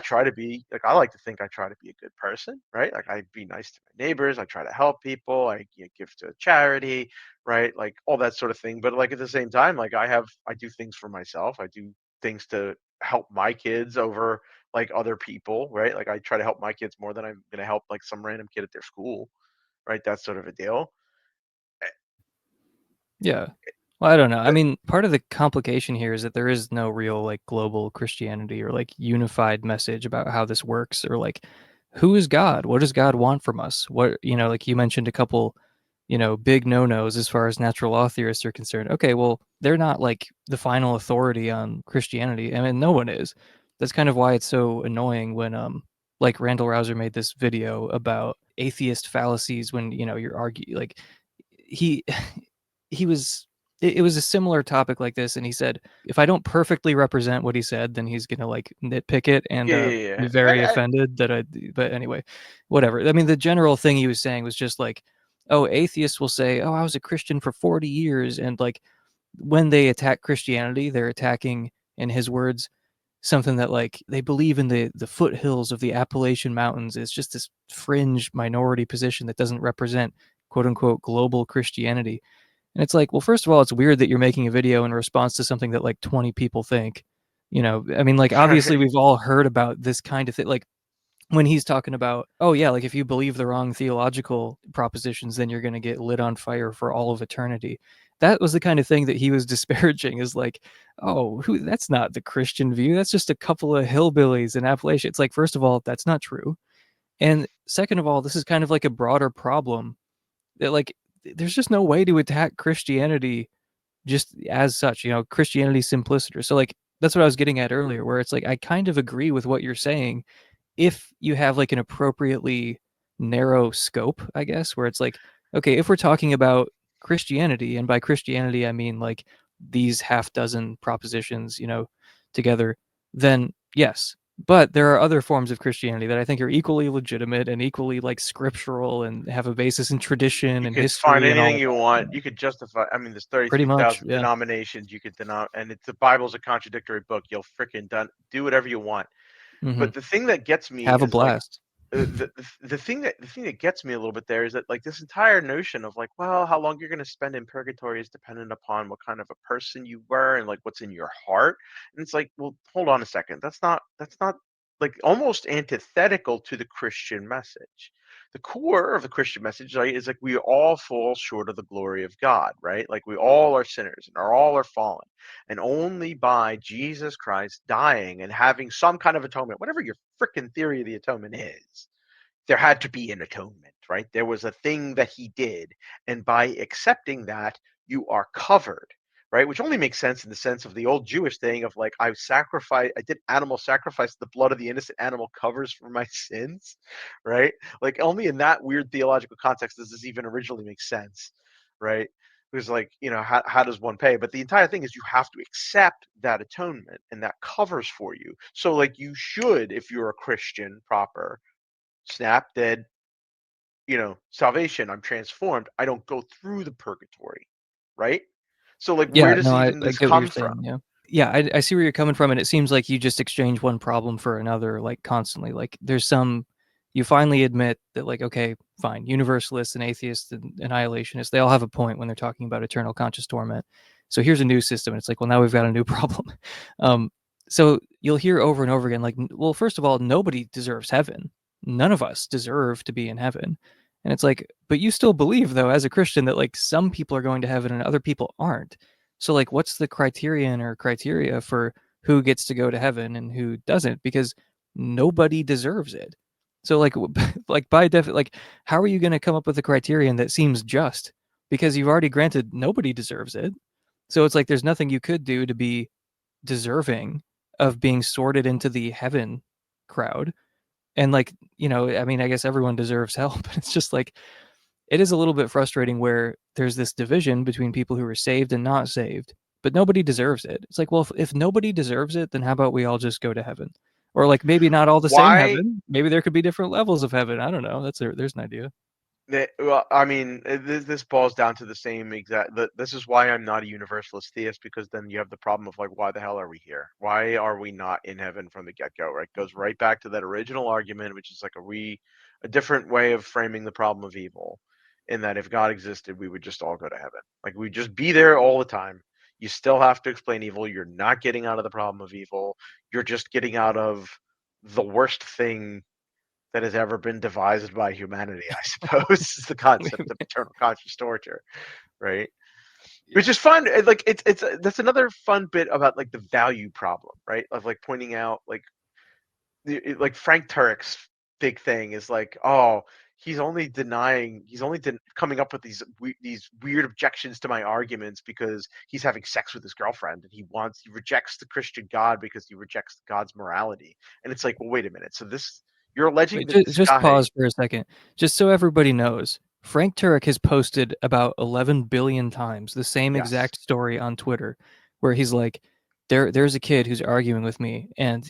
try to be like, I like to think I try to be a good person, right? Like I be nice to my neighbors, I try to help people, I give to charity, right? Like all that sort of thing. But like at the same time, like I do things for myself, I do things to help my kids over like other people, right? Like I try to help my kids more than I'm going to help like some random kid at their school, right? That sort of a deal. Yeah. Well, I don't know. I But mean, part of the complication here is that there is no real like global Christianity or like unified message about how this works, or like who is God? What does God want from us? What, like you mentioned a couple, big no-nos as far as natural law theorists are concerned. Okay, well, they're not like the final authority on Christianity. I mean, no one is. That's kind of why it's so annoying when like Randall Rouser made this video about atheist fallacies when, you're arguing like he he was it was a similar topic like this, and he said if I don't perfectly represent what he said, then he's gonna like nitpick it and yeah, yeah, be yeah. very offended that I but anyway, whatever. I mean, the general thing he was saying was just like, oh, atheists will say, oh, I was a Christian for 40 years, and like when they attack Christianity, they're attacking, in his words, something that like they believe in the foothills of the Appalachian Mountains. It's just this fringe minority position that doesn't represent quote unquote global Christianity. And it's like, well, first of all, it's weird that you're making a video in response to something that like 20 people think. I mean, like obviously Right. we've all heard about this kind of thing. Like when he's talking about, oh yeah, like if you believe the wrong theological propositions, then you're going to get lit on fire for all of eternity. That was the kind of thing that he was disparaging, is like, oh, that's not the Christian view. That's just a couple of hillbillies in Appalachia. It's like, first of all, that's not true. And second of all, this is kind of like a broader problem that like there's just no way to attack Christianity just as such, Christianity simpliciter. So like that's what I was getting at earlier, where it's like I kind of agree with what you're saying if you have like an appropriately narrow scope, I guess, where it's like, okay, if we're talking about Christianity, and by Christianity I mean like these half dozen propositions, together, then yes. But there are other forms of Christianity that I think are equally legitimate and equally like scriptural and have a basis in tradition You and could find history and all anything of you that. want. You could justify. I mean, there's Pretty much, 33,000 yeah. denominations. You could and it's the Bible's a contradictory book. You'll freaking do whatever you want. Hmm. But the thing that gets me Have a is like blast. the thing that gets me a little bit there is that like this entire notion of like, well, how long you're going to spend in purgatory is dependent upon what kind of a person you were and like what's in your heart. And it's like, well, hold on a second. That's not like almost antithetical to the Christian message. The core of the Christian message, right, is like we all fall short of the glory of God, right? Like we all are sinners and all are fallen. And only by Jesus Christ dying and having some kind of atonement, whatever your freaking theory of the atonement is, there had to be an atonement, right? There was a thing that he did. And by accepting that, you are covered, right? Which only makes sense in the sense of the old Jewish thing of like, I did animal sacrifice, the blood of the innocent animal covers for my sins, right? Like, only in that weird theological context does this even originally make sense, right? Because, like, how does one pay? But the entire thing is you have to accept that atonement and that covers for you. So, like, you should, if you're a Christian proper, snap dead, salvation, I'm transformed, I don't go through the purgatory, right? So like where Yeah, does no, even I this get what you're come from? saying. Yeah. Yeah, I see where you're coming from, and it seems like you just exchange one problem for another, like constantly. Like you finally admit that, like, okay, fine, universalists and atheists and annihilationists, they all have a point when they're talking about eternal conscious torment. So here's a new system. And it's like, well, now we've got a new problem. Um, so you'll hear over and over again, like, well, first of all, nobody deserves heaven. None of us deserve to be in heaven. And it's like, but you still believe, though, as a Christian, that like some people are going to heaven and other people aren't. So like what's the criterion or criteria for who gets to go to heaven and who doesn't? Because nobody deserves it. So like like like how are you going to come up with a criterion that seems just? Because you've already granted nobody deserves it. So it's like there's nothing you could do to be deserving of being sorted into the heaven crowd. And like, I mean, I guess everyone deserves hell, but it's just like it is a little bit frustrating where there's this division between people who are saved and not saved, but nobody deserves it. It's like, well, if nobody deserves it, then how about we all just go to heaven? Or like maybe not all the same Why heaven. Maybe there could be different levels of heaven. I don't know. There's an idea. Well, I mean, this boils down to the same exact. This is why I'm not a universalist theist, because then you have the problem of like, why the hell are we here? Why are we not in heaven from the get-go? Right, goes right back to that original argument, which is like, a different way of framing the problem of evil, in that if God existed, we would just all go to heaven. Like we'd just be there all the time. You still have to explain evil. You're not getting out of the problem of evil. You're just getting out of the worst thing that has ever been devised by humanity, I suppose, is the concept of eternal conscious torture, right? Which Yeah. is fun. Like it's that's another fun bit about like the value problem, right? Of like pointing out like like Frank Turek's big thing is like, oh, he's only coming up with these weird objections to my arguments because he's having sex with his girlfriend and he rejects the Christian God because he rejects God's morality. And it's like, well, wait a minute. So this you're alleging Wait, that this just guy. pause for a second. Just so everybody knows, Frank Turek has posted about 11 billion times the same Yes. exact story on Twitter where he's like, there's a kid who's arguing with me, and,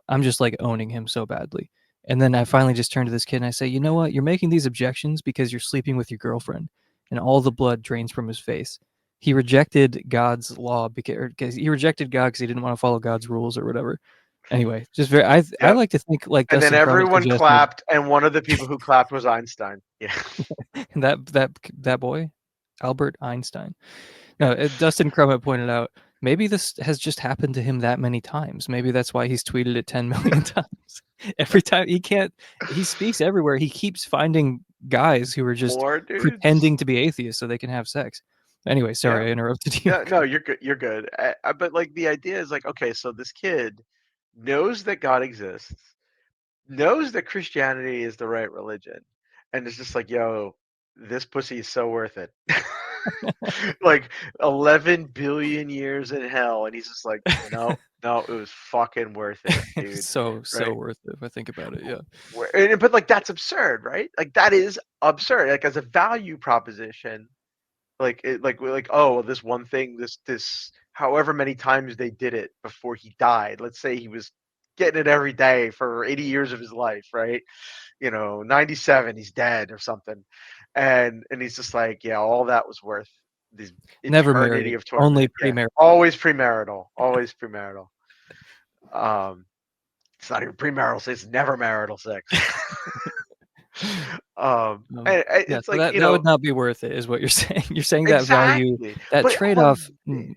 I'm just like owning him so badly. And then I finally just turn to this kid and I say, you know what? You're making these objections because you're sleeping with your girlfriend, and all the blood drains from his face. He rejected God's law because he rejected God because he didn't want to follow God's rules or whatever. Anyway, just very I Yep. like to think like And then Dustin Crum everyone suggested, clapped, and one of the people who clapped was Einstein. Yeah. that boy, Albert Einstein. Yeah. No, Dustin Crum had pointed out maybe this has just happened to him that many times. Maybe that's why he's tweeted it 10 million times. Every time he speaks everywhere. He keeps finding guys who are just More dudes. pretending to be atheists so they can have sex. Anyway, Yeah. sorry I interrupted you. Yeah. No, you're good. You're good. But like the idea is like, okay, so this kid knows that God exists, knows that Christianity is the right religion, and it's just like, yo, this pussy is so worth it. Like 11 billion years in hell, and he's just like, no, no, it was fucking worth it, dude. So Right? worth it if I think about it. Yeah. But like that's absurd, right? Like that is absurd. Like as a value proposition, like oh well, this one thing, this however many times they did it before he died. Let's say he was getting it every day for 80 years of his life, right? 97, he's dead or something, and he's just like, yeah, all that was worth this Never eternity married, of only torment. Yeah, premarital. always premarital, always premarital. Um, it's not even premarital sex; it's never marital sex. Yeah, It's so like that would not be worth it, is what you're saying. You're saying that value, exactly, that but trade-off, on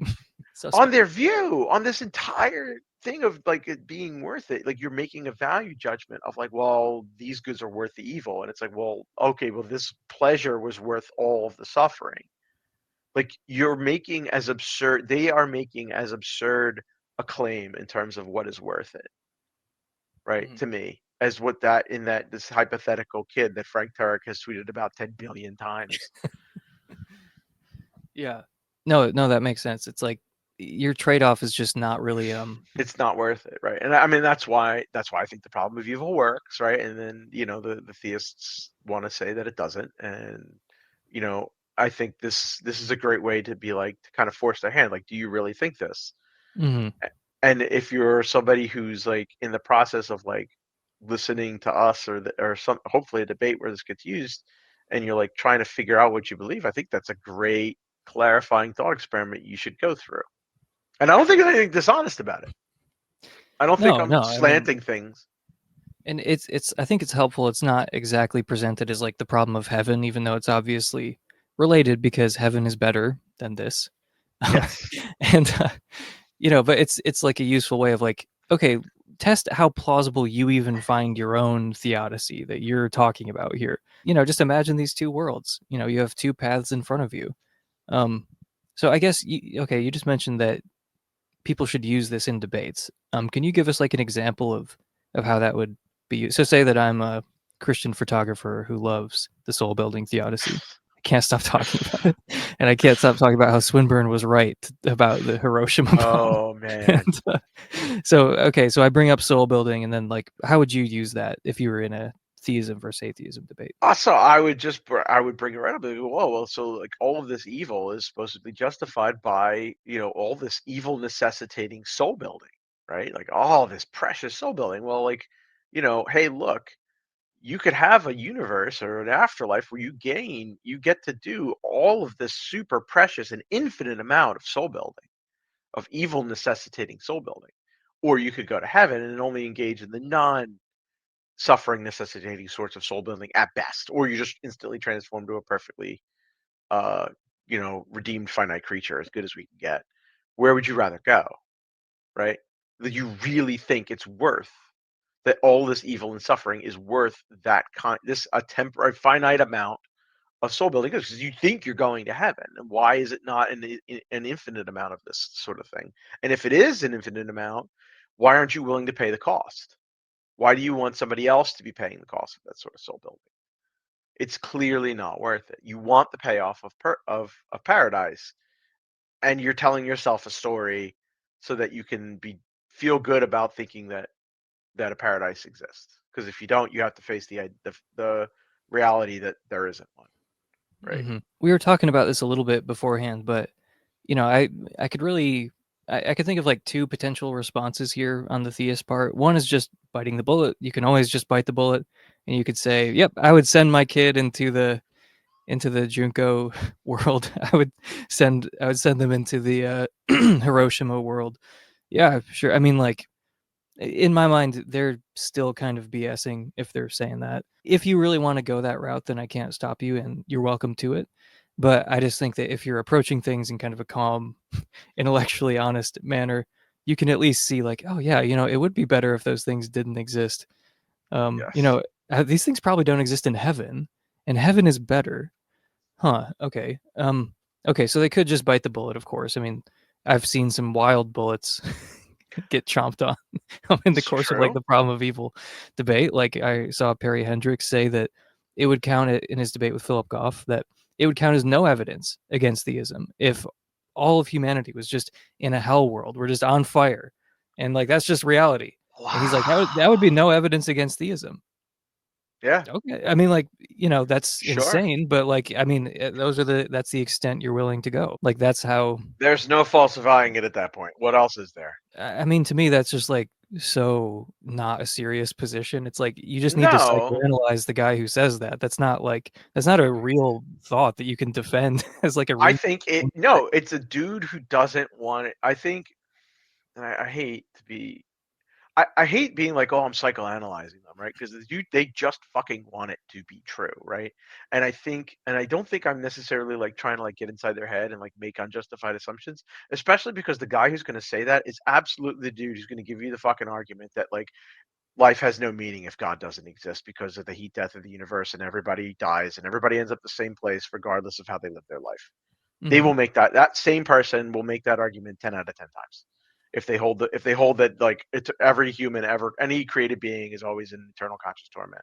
suspect. their view, on this entire thing of like it being worth it, like you're making a value judgment of like, well, these goods are worth the evil, and it's like, well, okay, well, this pleasure was worth all of the suffering. Like you're making as absurd, they are making as absurd a claim in terms of what is worth it, right? Mhm. To me, as what that in that this hypothetical kid that Frank Turek has tweeted about 10 billion times. Yeah. No, that makes sense. It's like your trade-off is just not really It's not worth it, right? And I mean that's why I think the problem of evil works, right? And then the theists want to say that it doesn't, and you know I think this is a great way to be like to kind of force their hand, like, do you really think this? mhm. And if you're somebody who's like in the process of like listening to us or some hopefully a debate where this gets used, and you're like trying to figure out what you believe, I think that's a great clarifying thought experiment you should go through. And I don't think there's anything dishonest about it. I don't think I'm No, I mean, slanting things. and it's I think it's helpful. It's not exactly presented as like the problem of heaven, even though it's obviously related because heaven is better than this. Um, Yes. and but it's like a useful way of like, okay, test how plausible you even find your own theodicy that you're talking about here. Just imagine these two worlds. You have two paths in front of you. Um, so I guess okay, you just mentioned that people should use this in debates. Can you give us like an example of how that would be used? So say that I'm a Christian photographer who loves the soul building theodicy. I can't stop talking about it, and I can't stop talking about how Swinburne was right about the Hiroshima bomb. Oh man. And, so okay, so I bring up soul building, and then like, how would you use that if you were in a theism versus atheism debate? Also, I would bring it right up and go, whoa, well, so like all of this evil is supposed to be justified by, all this evil necessitating soul building, right? Like all this precious soul building. Well, like, hey, look, you could have a universe or an afterlife where you get to do all of this super precious and infinite amount of soul building, of evil necessitating soul building. Or you could go to heaven and only engage in the non suffering necessitating sorts of soul building at best, or you just instantly transform to a perfectly uh redeemed finite creature, as good as we can get. Where would you rather go, right? That you really think it's worth that all this evil and suffering is worth that this a temporary finite amount of soul building, because you think you're going to heaven, and why is it not an infinite amount of this sort of thing? And if it is an infinite amount, why aren't you willing to pay the cost? Why do you want somebody else to be paying the cost of that sort of soul building? It's clearly not worth it. You want the payoff of paradise, and you're telling yourself a story so that you can feel good about thinking that a paradise exists. Because if you don't, you have to face the reality that there isn't one, right? We were talking about this a little bit beforehand, but I could really I could think of like two potential responses here on the theist part. One is just biting the bullet. You can always just bite the bullet, and you could say, "Yep, I would send my kid into the Junko world. I would send them into the Hiroshima world." Yeah, sure. I mean, like, in my mind, they're still kind of BSing if they're saying that. If you really want to go that route, then I can't stop you, and you're welcome to it. But I just think that if you're approaching things in kind of a calm, intellectually honest manner, you can at least see like, oh yeah, it would be better if those things didn't exist. Um, you Yes. know, these things probably don't exist in heaven, and heaven is better. Huh. Okay. Okay. So they could just bite the bullet, of course. I mean, I've seen some wild bullets get chomped on in the It's course of like true. the problem of evil debate. Like I saw Perry Hendricks say that it would count it in his debate with Philip Goff that it would count as no evidence against theism if all of humanity was just in a hell world. We're just on fire, and like that's just reality. And he's like, that would be Wow. no evidence against theism. Yeah, Okay, I mean, like, that's sure. insane, but like, I mean, that's the extent you're willing to go. Like, that's how. There's no falsifying it at that point. What else is there? I mean, to me, that's just like so not a serious position. It's like you just need to No, psychoanalyze the guy who says that. That's not a real thought that you can defend as like a I reason. think it. No, it's a dude who doesn't want it. I think, and I hate to be. I hate being like, oh, I'm psychoanalyzing them, right? Because they just fucking want it to be true, right? And I think, and I don't think I'm necessarily like trying to like get inside their head and like make unjustified assumptions, especially because the guy who's going to say that is absolutely the dude who's going to give you the fucking argument that like life has no meaning if God doesn't exist because of the heat death of the universe and everybody dies and everybody ends up the same place regardless of how they live their life. They Hmm. will make that same person will make that argument 10 out of 10 times. If they hold that like it's every human ever any created being is always in eternal conscious torment.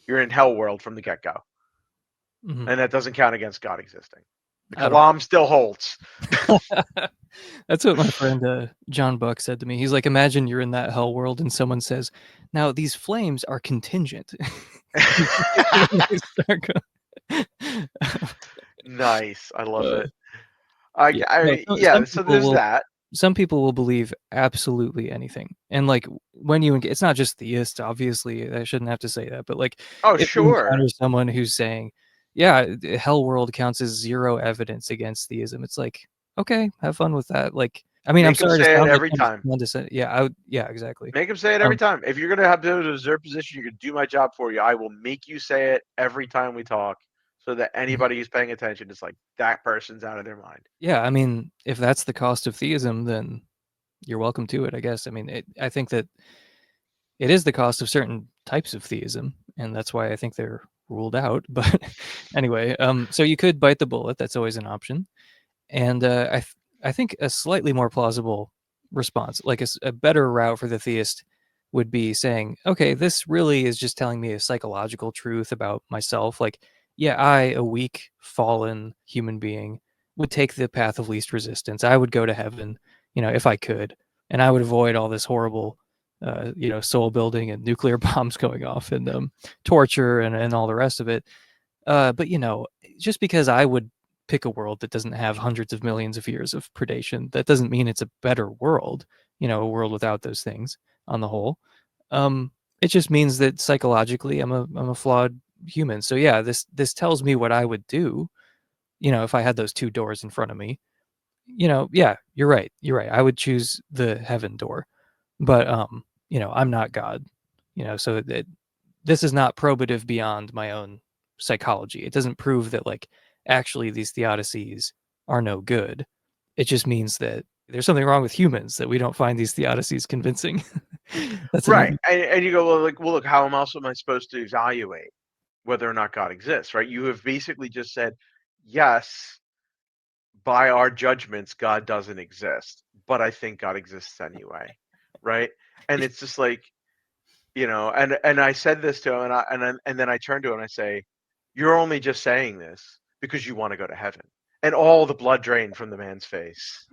You're in hell world from the get-go. Hmm. And that doesn't count against God existing. The I don't. Kalam still holds. That's what my friend John Buck said to me. He's like, imagine you're in that hell world and someone says, "Now these flames are contingent." And they start going- Nice. I love Uh, it. yeah, no, Yeah, so there's that. some people will believe absolutely anything, and like when it's not just theists. Obviously, I shouldn't have to say that, but like Oh, if you sure. encounter someone who's saying, "Yeah, the hell world counts as zero evidence against theism," it's like, okay, have fun with that. Like, I mean, I'm Make them sorry to say it sound like every I'm time. condescending. Yeah, I would. Yeah, exactly. Make them say it every Um, time. If you're gonna have to observe position, you're gonna do my job for you. I will make you say it every time we talk, so that mhm. anybody who's paying attention is like that person's out of their mind. Yeah, I mean, if that's the cost of theism, then you're welcome to it, I guess. I mean, I think that it is the cost of certain types of theism, and that's why I think they're ruled out. But anyway, so you could bite the bullet. That's always an option. And I think a slightly more plausible response, like a better route for the theist, would be saying, okay, this really is just telling me a psychological truth about myself. Like, yeah, I, a weak, fallen human being, would take the path of least resistance. I would go to heaven, if I could, and I would avoid all this horrible, soul building and nuclear bombs going off and torture and all the rest of it. But just because I would pick a world that doesn't have hundreds of millions of years of predation, that doesn't mean it's a better world. A world without those things on the whole. Um, it just means that psychologically, I'm a flawed human. So yeah, this tells me what I would do. If I had those two doors in front of me. Yeah, you're right. You're right. I would choose the heaven door, but I'm not God. So this is not probative beyond my own psychology. It doesn't prove that like actually these theodicies are no good. It just means that there's something wrong with humans that we don't find these theodicies convincing. That's Right. another. And you go, well, look, how else am I supposed to evaluate whether or not God exists, right? You have basically just said, yes, by our judgments, God doesn't exist, but I think God exists anyway, right? And it's just like, and I said this to him, and then I turn to him and I say, you're only just saying this because you want to go to heaven, and all the blood drained from the man's face.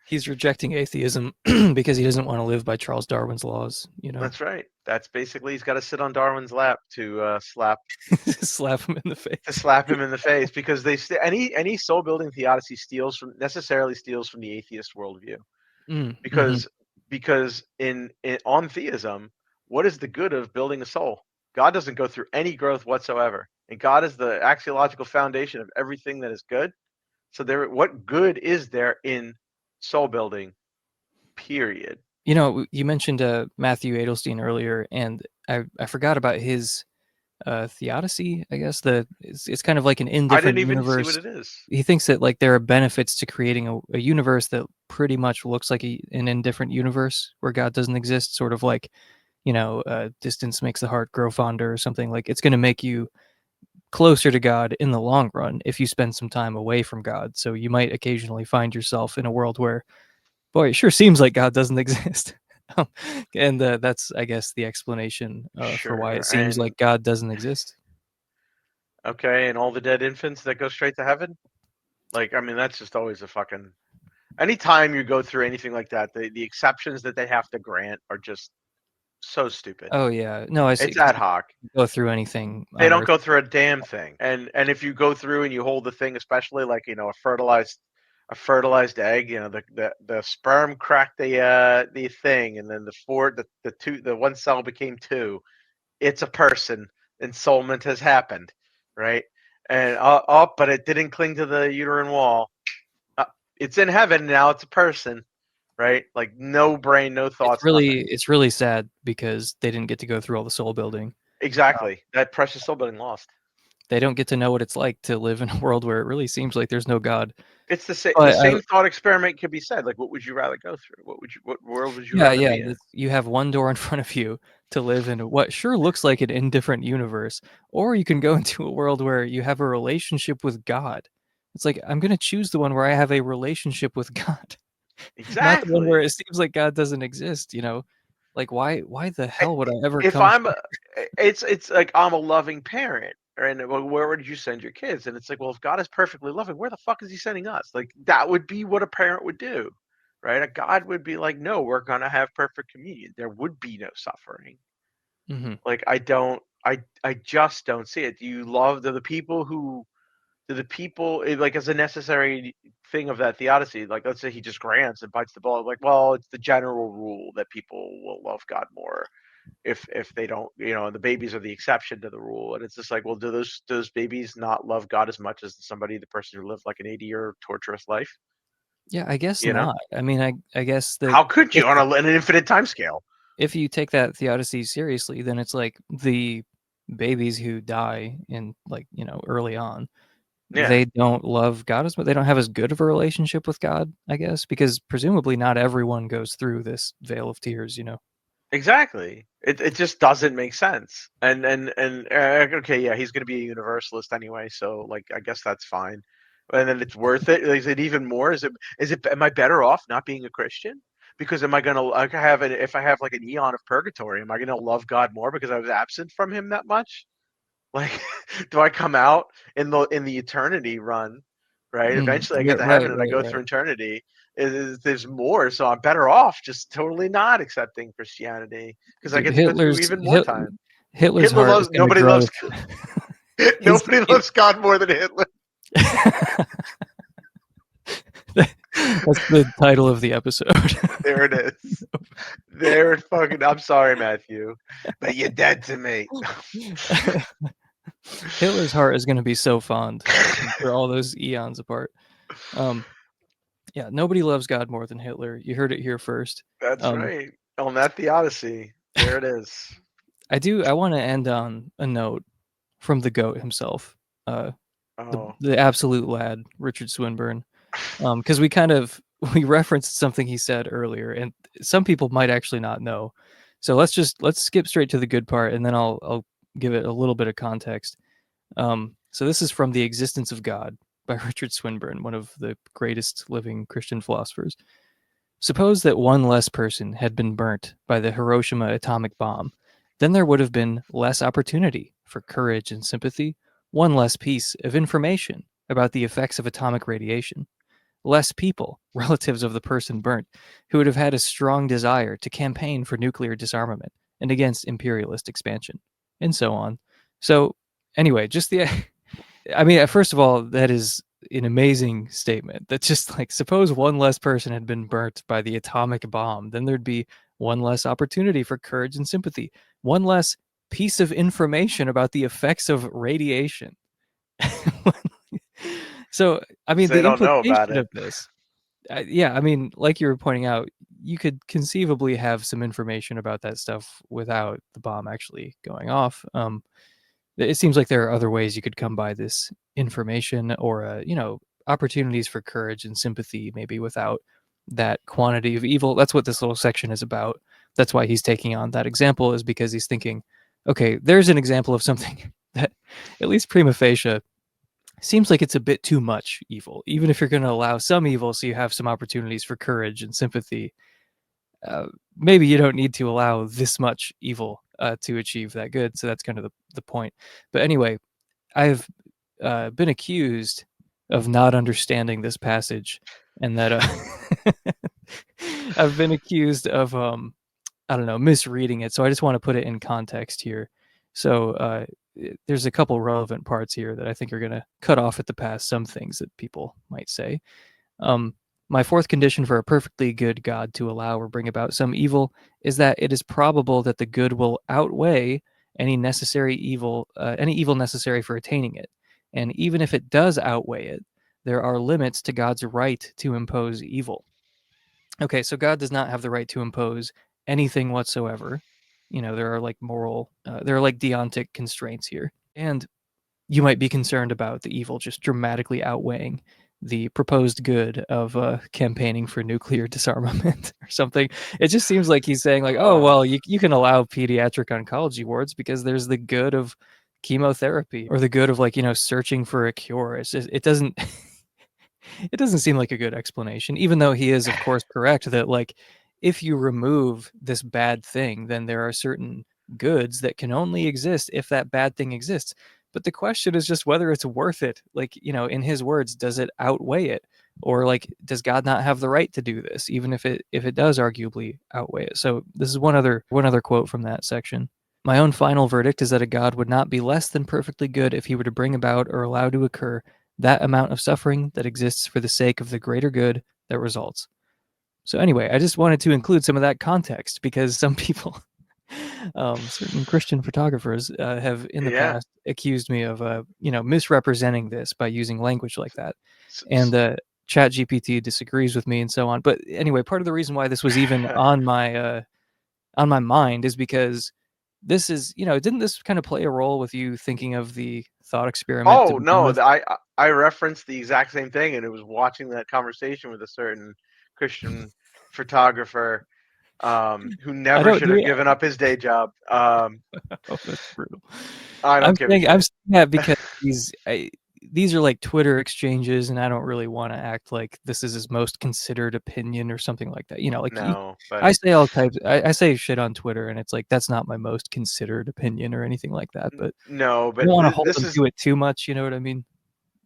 He's rejecting atheism because he doesn't want to live by Charles Darwin's laws. That's right. That's basically he's got to sit on Darwin's lap to slap Slap him in the face. him in the face because any soul building theodicy necessarily steals from the atheist worldview Mm-hmm. because in on theism, what is the good of building a soul? God doesn't go through any growth whatsoever, and God is the axiological foundation of everything that is good. So what good is there in soul building? Period. You mentioned Matthew Adelstein earlier, and I forgot about his theodicy. I guess it's kind of like an I didn't indifferent even see what universe. it is. He thinks that like there are benefits to creating a universe that pretty much looks like an indifferent universe where God doesn't exist. Sort of like distance makes the heart grow fonder or something. Like it's going to make you closer to God in the long run if you spend some time away from God. So you might occasionally find yourself in a world where, boy, it sure seems like God doesn't exist. Um, and that's, I guess, the explanation for why Sure. it seems like God doesn't exist. Okay, and all the dead infants that go straight to heaven. Like, I mean, that's just always a fucking. Anytime you go through anything like that, the exceptions that they have to grant are just so stupid. Oh yeah, no, I see. It's Because ad hoc. you can go through anything They on don't Earth. go through a damn thing. And if you go through and you hold the thing, especially like a fertilized egg, the sperm cracked the thing, and then the one cell became two. It's a person. Ensoulment has happened, right? And but it didn't cling to the uterine wall. Uh, it's in heaven now. It's a person, right? Like no brain, no thoughts, nothing. It's really sad because they didn't get to go through all the soul building. Exactly. That precious soul being lost. They don't get to know what it's like to live in a world where it really seems like there's no God. It's the But same thought experiment could be said. Like, what would you rather go through? What world would you yeah, rather yeah, be in? you have one door in front of you to live in what sure looks like an indifferent universe, or you can go into a world where you have a relationship with God. It's like I'm gonna choose the one where I have a relationship with God, not the one where Exactly. it seems like God doesn't exist. Like why the I- hell would I ever If come I'm, here? it's like I'm a loving parent, and well, where would you send your kids? And it's like, well, if God is perfectly loving, where the fuck is He sending us? Like that would be what a parent would do, right? A God would be like, no, we're gonna have perfect communion. There would be no suffering. Hmm. Like I just don't see it. Do you love the people who do the people like as a necessary thing of that theodicy? Like, let's say he just grants and bites the bullet. Like, well, it's the general rule that people will love God more if they don't, and the babies are the exception to the rule. And it's just like, well, do those babies not love God as much as the person who lived like an 80-year torturous life? Yeah, I guess You know, not. I mean, I guess that how could if you on an infinite time scale? if you take that theodicy seriously, then it's like the babies who die in like early on, Yeah. they don't love God as much. They don't have as good of a relationship with God, I guess, because presumably not everyone goes through this veil of tears. Exactly. It just doesn't make sense. And okay, yeah, he's going to be a universalist anyway, so like I guess that's fine. And then it's worth it. Is it even more? Is it am I better off not being a Christian? Because am I going to like if I have like an eon of purgatory, am I going to love God more because I was absent from him that much? Like do I come out in the eternity run, right? Eventually I Yeah, get to right, heaven and I right, go right. through eternity. There's more, so I'm better off just totally not accepting Christianity because I Dude, get to go through even more time. Hitler's Hitler heart loves is gonna nobody grow. loves His nobody loves God more than Hitler. That's the title of the episode. There it is. There it fucking. I'm sorry, Matthew, but you're dead to me. Hitler's heart is going to be so fond for all those eons apart. Um, yeah, nobody loves God more than Hitler. You heard it here first. That's Um, right. On that theodicy, there it is. I want to end on a note from the goat himself, uh, the Oh, the absolute lad, Richard Swinburne. Because we kind of we referenced something he said earlier, and some people might actually not know. So let's skip straight to the good part, and then I'll give it a little bit of context. So this is from The Existence of God by Richard Swinburne, one of the greatest living Christian philosophers. Suppose that one less person had been burnt by the Hiroshima atomic bomb, then there would have been less opportunity for courage and sympathy, one less piece of information about the effects of atomic radiation, less people, relatives of the person burnt, who would have had a strong desire to campaign for nuclear disarmament and against imperialist expansion, and so on. So, anyway, just the I mean, first of all, that is an amazing statement. That's just like, suppose one less person had been burnt by the atomic bomb, then there'd be one less opportunity for courage and sympathy, one less piece of information about the effects of radiation. So, I mean, because they the don't know about implication it. of this, yeah, I mean, like you were pointing out, you could conceivably have some information about that stuff without the bomb actually going off. It seems like there are other ways you could come by this information or opportunities for courage and sympathy maybe without that quantity of evil. That's what this little section is about. That's why he's taking on that example, is because he's thinking, okay, there's an example of something that at least prima facie seems like it's a bit too much evil, even if you're going to allow some evil so you have some opportunities for courage and sympathy. uh, Maybe you don't need to allow this much evil to achieve that good. So that's kind of the point. But anyway, I've been accused of not understanding this passage, and that I've been accused of I don't know, misreading it. So I just want to put it in context here. So there's a couple relevant parts here that I think are going to cut off at the pass some things that people might say. Um, my fourth condition for a perfectly good God to allow or bring about some evil is that it is probable that the good will outweigh any any evil necessary for attaining it. And even if it does outweigh it, there are limits to God's right to impose evil. Okay, so God does not have the right to impose anything whatsoever. There are like there are like deontic constraints here. And you might be concerned about the evil just dramatically outweighing the proposed good of campaigning for nuclear disarmament or something. It just seems like he's saying like, oh, Oh, well, you can allow pediatric oncology wards because there's the good of chemotherapy or the good of like, searching for a cure. It's just, it doesn't it doesn't seem like a good explanation, even though he is, of course, correct that, like, if you remove this bad thing, then there are certain goods that can only exist if that bad thing exists. But the question is just whether it's worth it. Like, in his words, does it outweigh it? Or like, does God not have the right to do this, even if it does arguably outweigh it? So this is one other quote from that section. My own final verdict is that a God would not be less than perfectly good if he were to bring about or allow to occur that amount of suffering that exists for the sake of the greater good that results. So anyway, I just wanted to include some of that context because some people, certain Christian photographers, have in the yeah. past accused me of, misrepresenting this by using language like that, S- and s- ChatGPT disagrees with me and so on. But anyway, part of the reason why this was even on my mind is because this is, didn't this kind of play a role with you thinking of the thought experiment to Oh begin no, with? I referenced the exact same thing, and it was watching that conversation with a certain Christian photographer who I never don't should have do given up his day job. Oh, that's brutal. I don't give a I'm shit. saying that because these are like Twitter exchanges, and I don't really want to act like this is his most considered opinion or something like that. Like No, but I say all types. I say shit on Twitter, and it's like that's not my most considered opinion or anything like that. But no, I but don't want to hold this them is. to it too much. You know what I mean?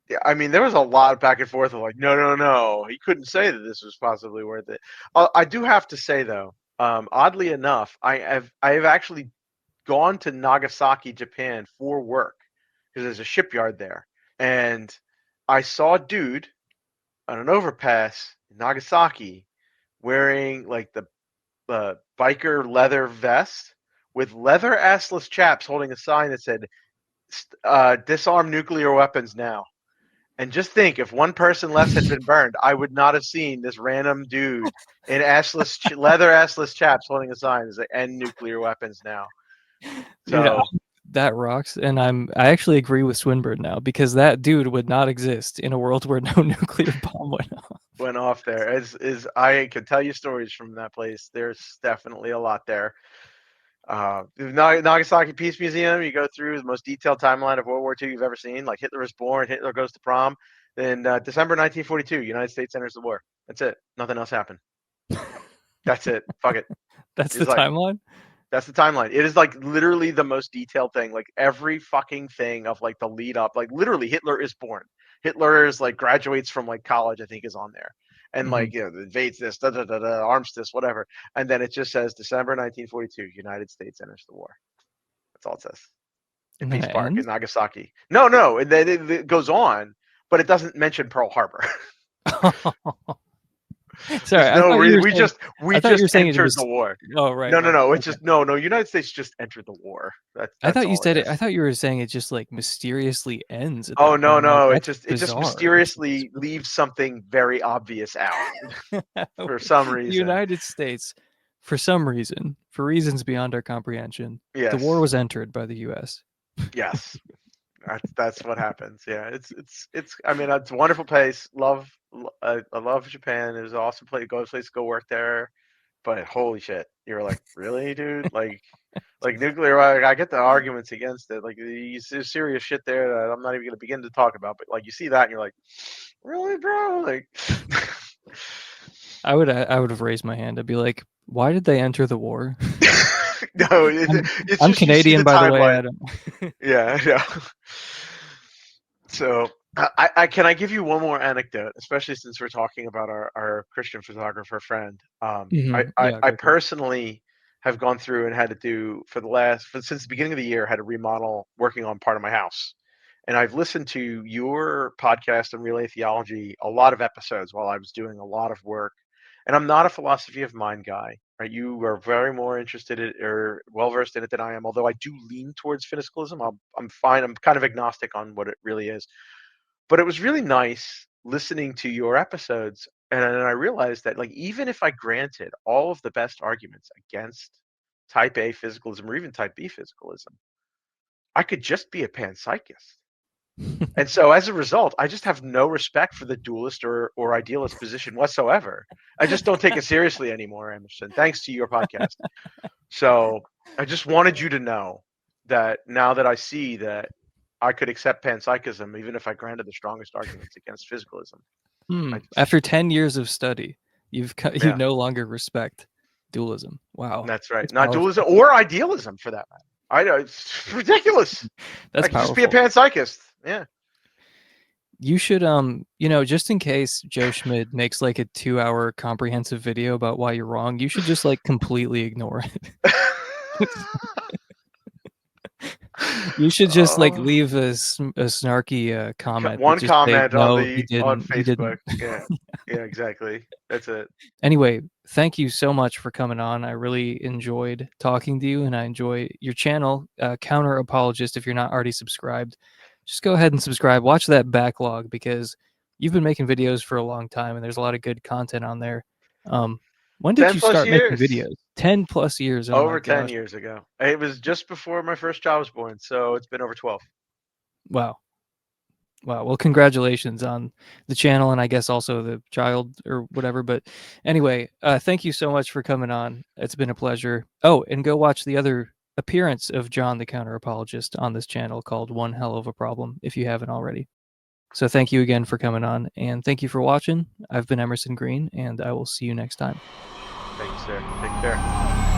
Yeah, I mean, there was a lot of back and forth of like, no, no, no, he couldn't say that this was possibly worth it. I do have to say though, oddly enough, I have actually gone to Nagasaki, Japan for work because there's a shipyard there, and I saw a dude on an overpass in Nagasaki wearing like the biker leather vest with leather assless chaps holding a sign that said "Disarm nuclear weapons now." And just think, if one person less had been burned, I would not have seen this random dude in leather assless chaps holding a sign that says "End nuclear weapons now." Dude, So that rocks, and I actually agree with Swinburne now because that dude would not exist in a world where no nuclear bomb went off. went off there. As I could tell you stories from that place. There's definitely a lot there. The Nagasaki Peace Museum, you go through the most detailed timeline of World War II you've ever seen. Like Hitler was born, Hitler goes to prom. Then December 1942, United States enters the war. That's it. Nothing else happened. That's it. Fuck it. That's the It's like timeline. that's the timeline. It is like literally the most detailed thing. Like every fucking thing of like the lead up. Like literally, Hitler is born. Hitler is like graduates from like college. I think is on there, and Hmm. like invades this, da da da da, armistice, whatever. And then it just says December 1942, United States enters the war. That's all it says. In And then Peace it Park in ends. Nagasaki. No, no, and then it goes on, but it doesn't mention Pearl Harbor. Sorry, There's no reason. I We thought you were just saying it entered the was. war. Oh, right, No, no, right. no. It's Okay. just no. United States just entered the war. I That's thought you all it said it. is. I thought you were saying it just like mysteriously ends at Oh that no, point. I'm like, no. that's It just bizarre. That's mysteriously leaves something very obvious out the for some reason. United States, for some reason, for reasons beyond our comprehension, the war Yes, was entered by the U.S. yes. That's what happens. Yeah, it's. I mean, it's a wonderful place. I love Japan. It was an awesome place. To go work there. But holy shit, you're like, really, dude? Like nuclear. I get the arguments against it. Like there's serious shit there that I'm not even gonna begin to talk about. But like you see that, and you're like, really, bro? Like, I would have raised my hand. I'd be like, why did they enter the war? no, I'm it's I'm just you see Canadian, the by the way. timeline. I don't. Yeah, yeah. So can I give you one more anecdote, especially since we're talking about our Christian photographer friend. Yeah, I go for it. personally have gone through and had to do since the beginning of the year, had to remodel, working on part of my house. And I've listened to your podcast on Relay Theology, a lot of episodes while I was doing a lot of work. And I'm not a philosophy of mind guy, right? You are very more interested in or well versed in it than I am, although I do lean towards physicalism. I'm fine. I'm kind of agnostic on what it really is. But it was really nice listening to your episodes, and then I realized that, like, even if I granted all of the best arguments against type A physicalism or even type B physicalism, I could just be a panpsychist. And so as a result, I just have no respect for the dualist or idealist position whatsoever. I just don't take it seriously anymore, Emerson, thanks to your podcast. So I just wanted you to know that now that I see that I could accept panpsychism even if I granted the strongest arguments against physicalism. I just, After 10 years of study, you yeah, no longer respect dualism. Wow, that's right. that's Not powerful. dualism or idealism for that matter. I know it's ridiculous. That's I could just be a powerful. panpsychist. Yeah. You should, just in case Joe Schmidt makes like a 2-hour comprehensive video about why you're wrong, you should just like completely ignore it. You should just like Oh, leave a snarky comment that one just say, comment no, he on didn't. He Facebook. didn't. Yeah. Yeah, exactly. That's it. Anyway, thank you so much for coming on. I really enjoyed talking to you, and I enjoy your channel, Counter Apologist. If you're not already subscribed, just go ahead and subscribe. Watch that backlog because you've been making videos for a long time, and there's a lot of good content on there. When did 10 you plus start making years. videos? 10 plus years. Oh my Over 10 gosh. years ago. It was just before my first child was born, so it's been over 12. Wow. Wow. Well, congratulations on the channel and I guess also the child or whatever. But anyway, thank you so much for coming on. It's been a pleasure. Oh, and go watch the other appearance of John the Counter Apologist on this channel called One Hell of a Problem if you haven't already. So thank you again for coming on and thank you for watching. I've been Emerson Green and I will see you next time. Thank you, sir. Take care.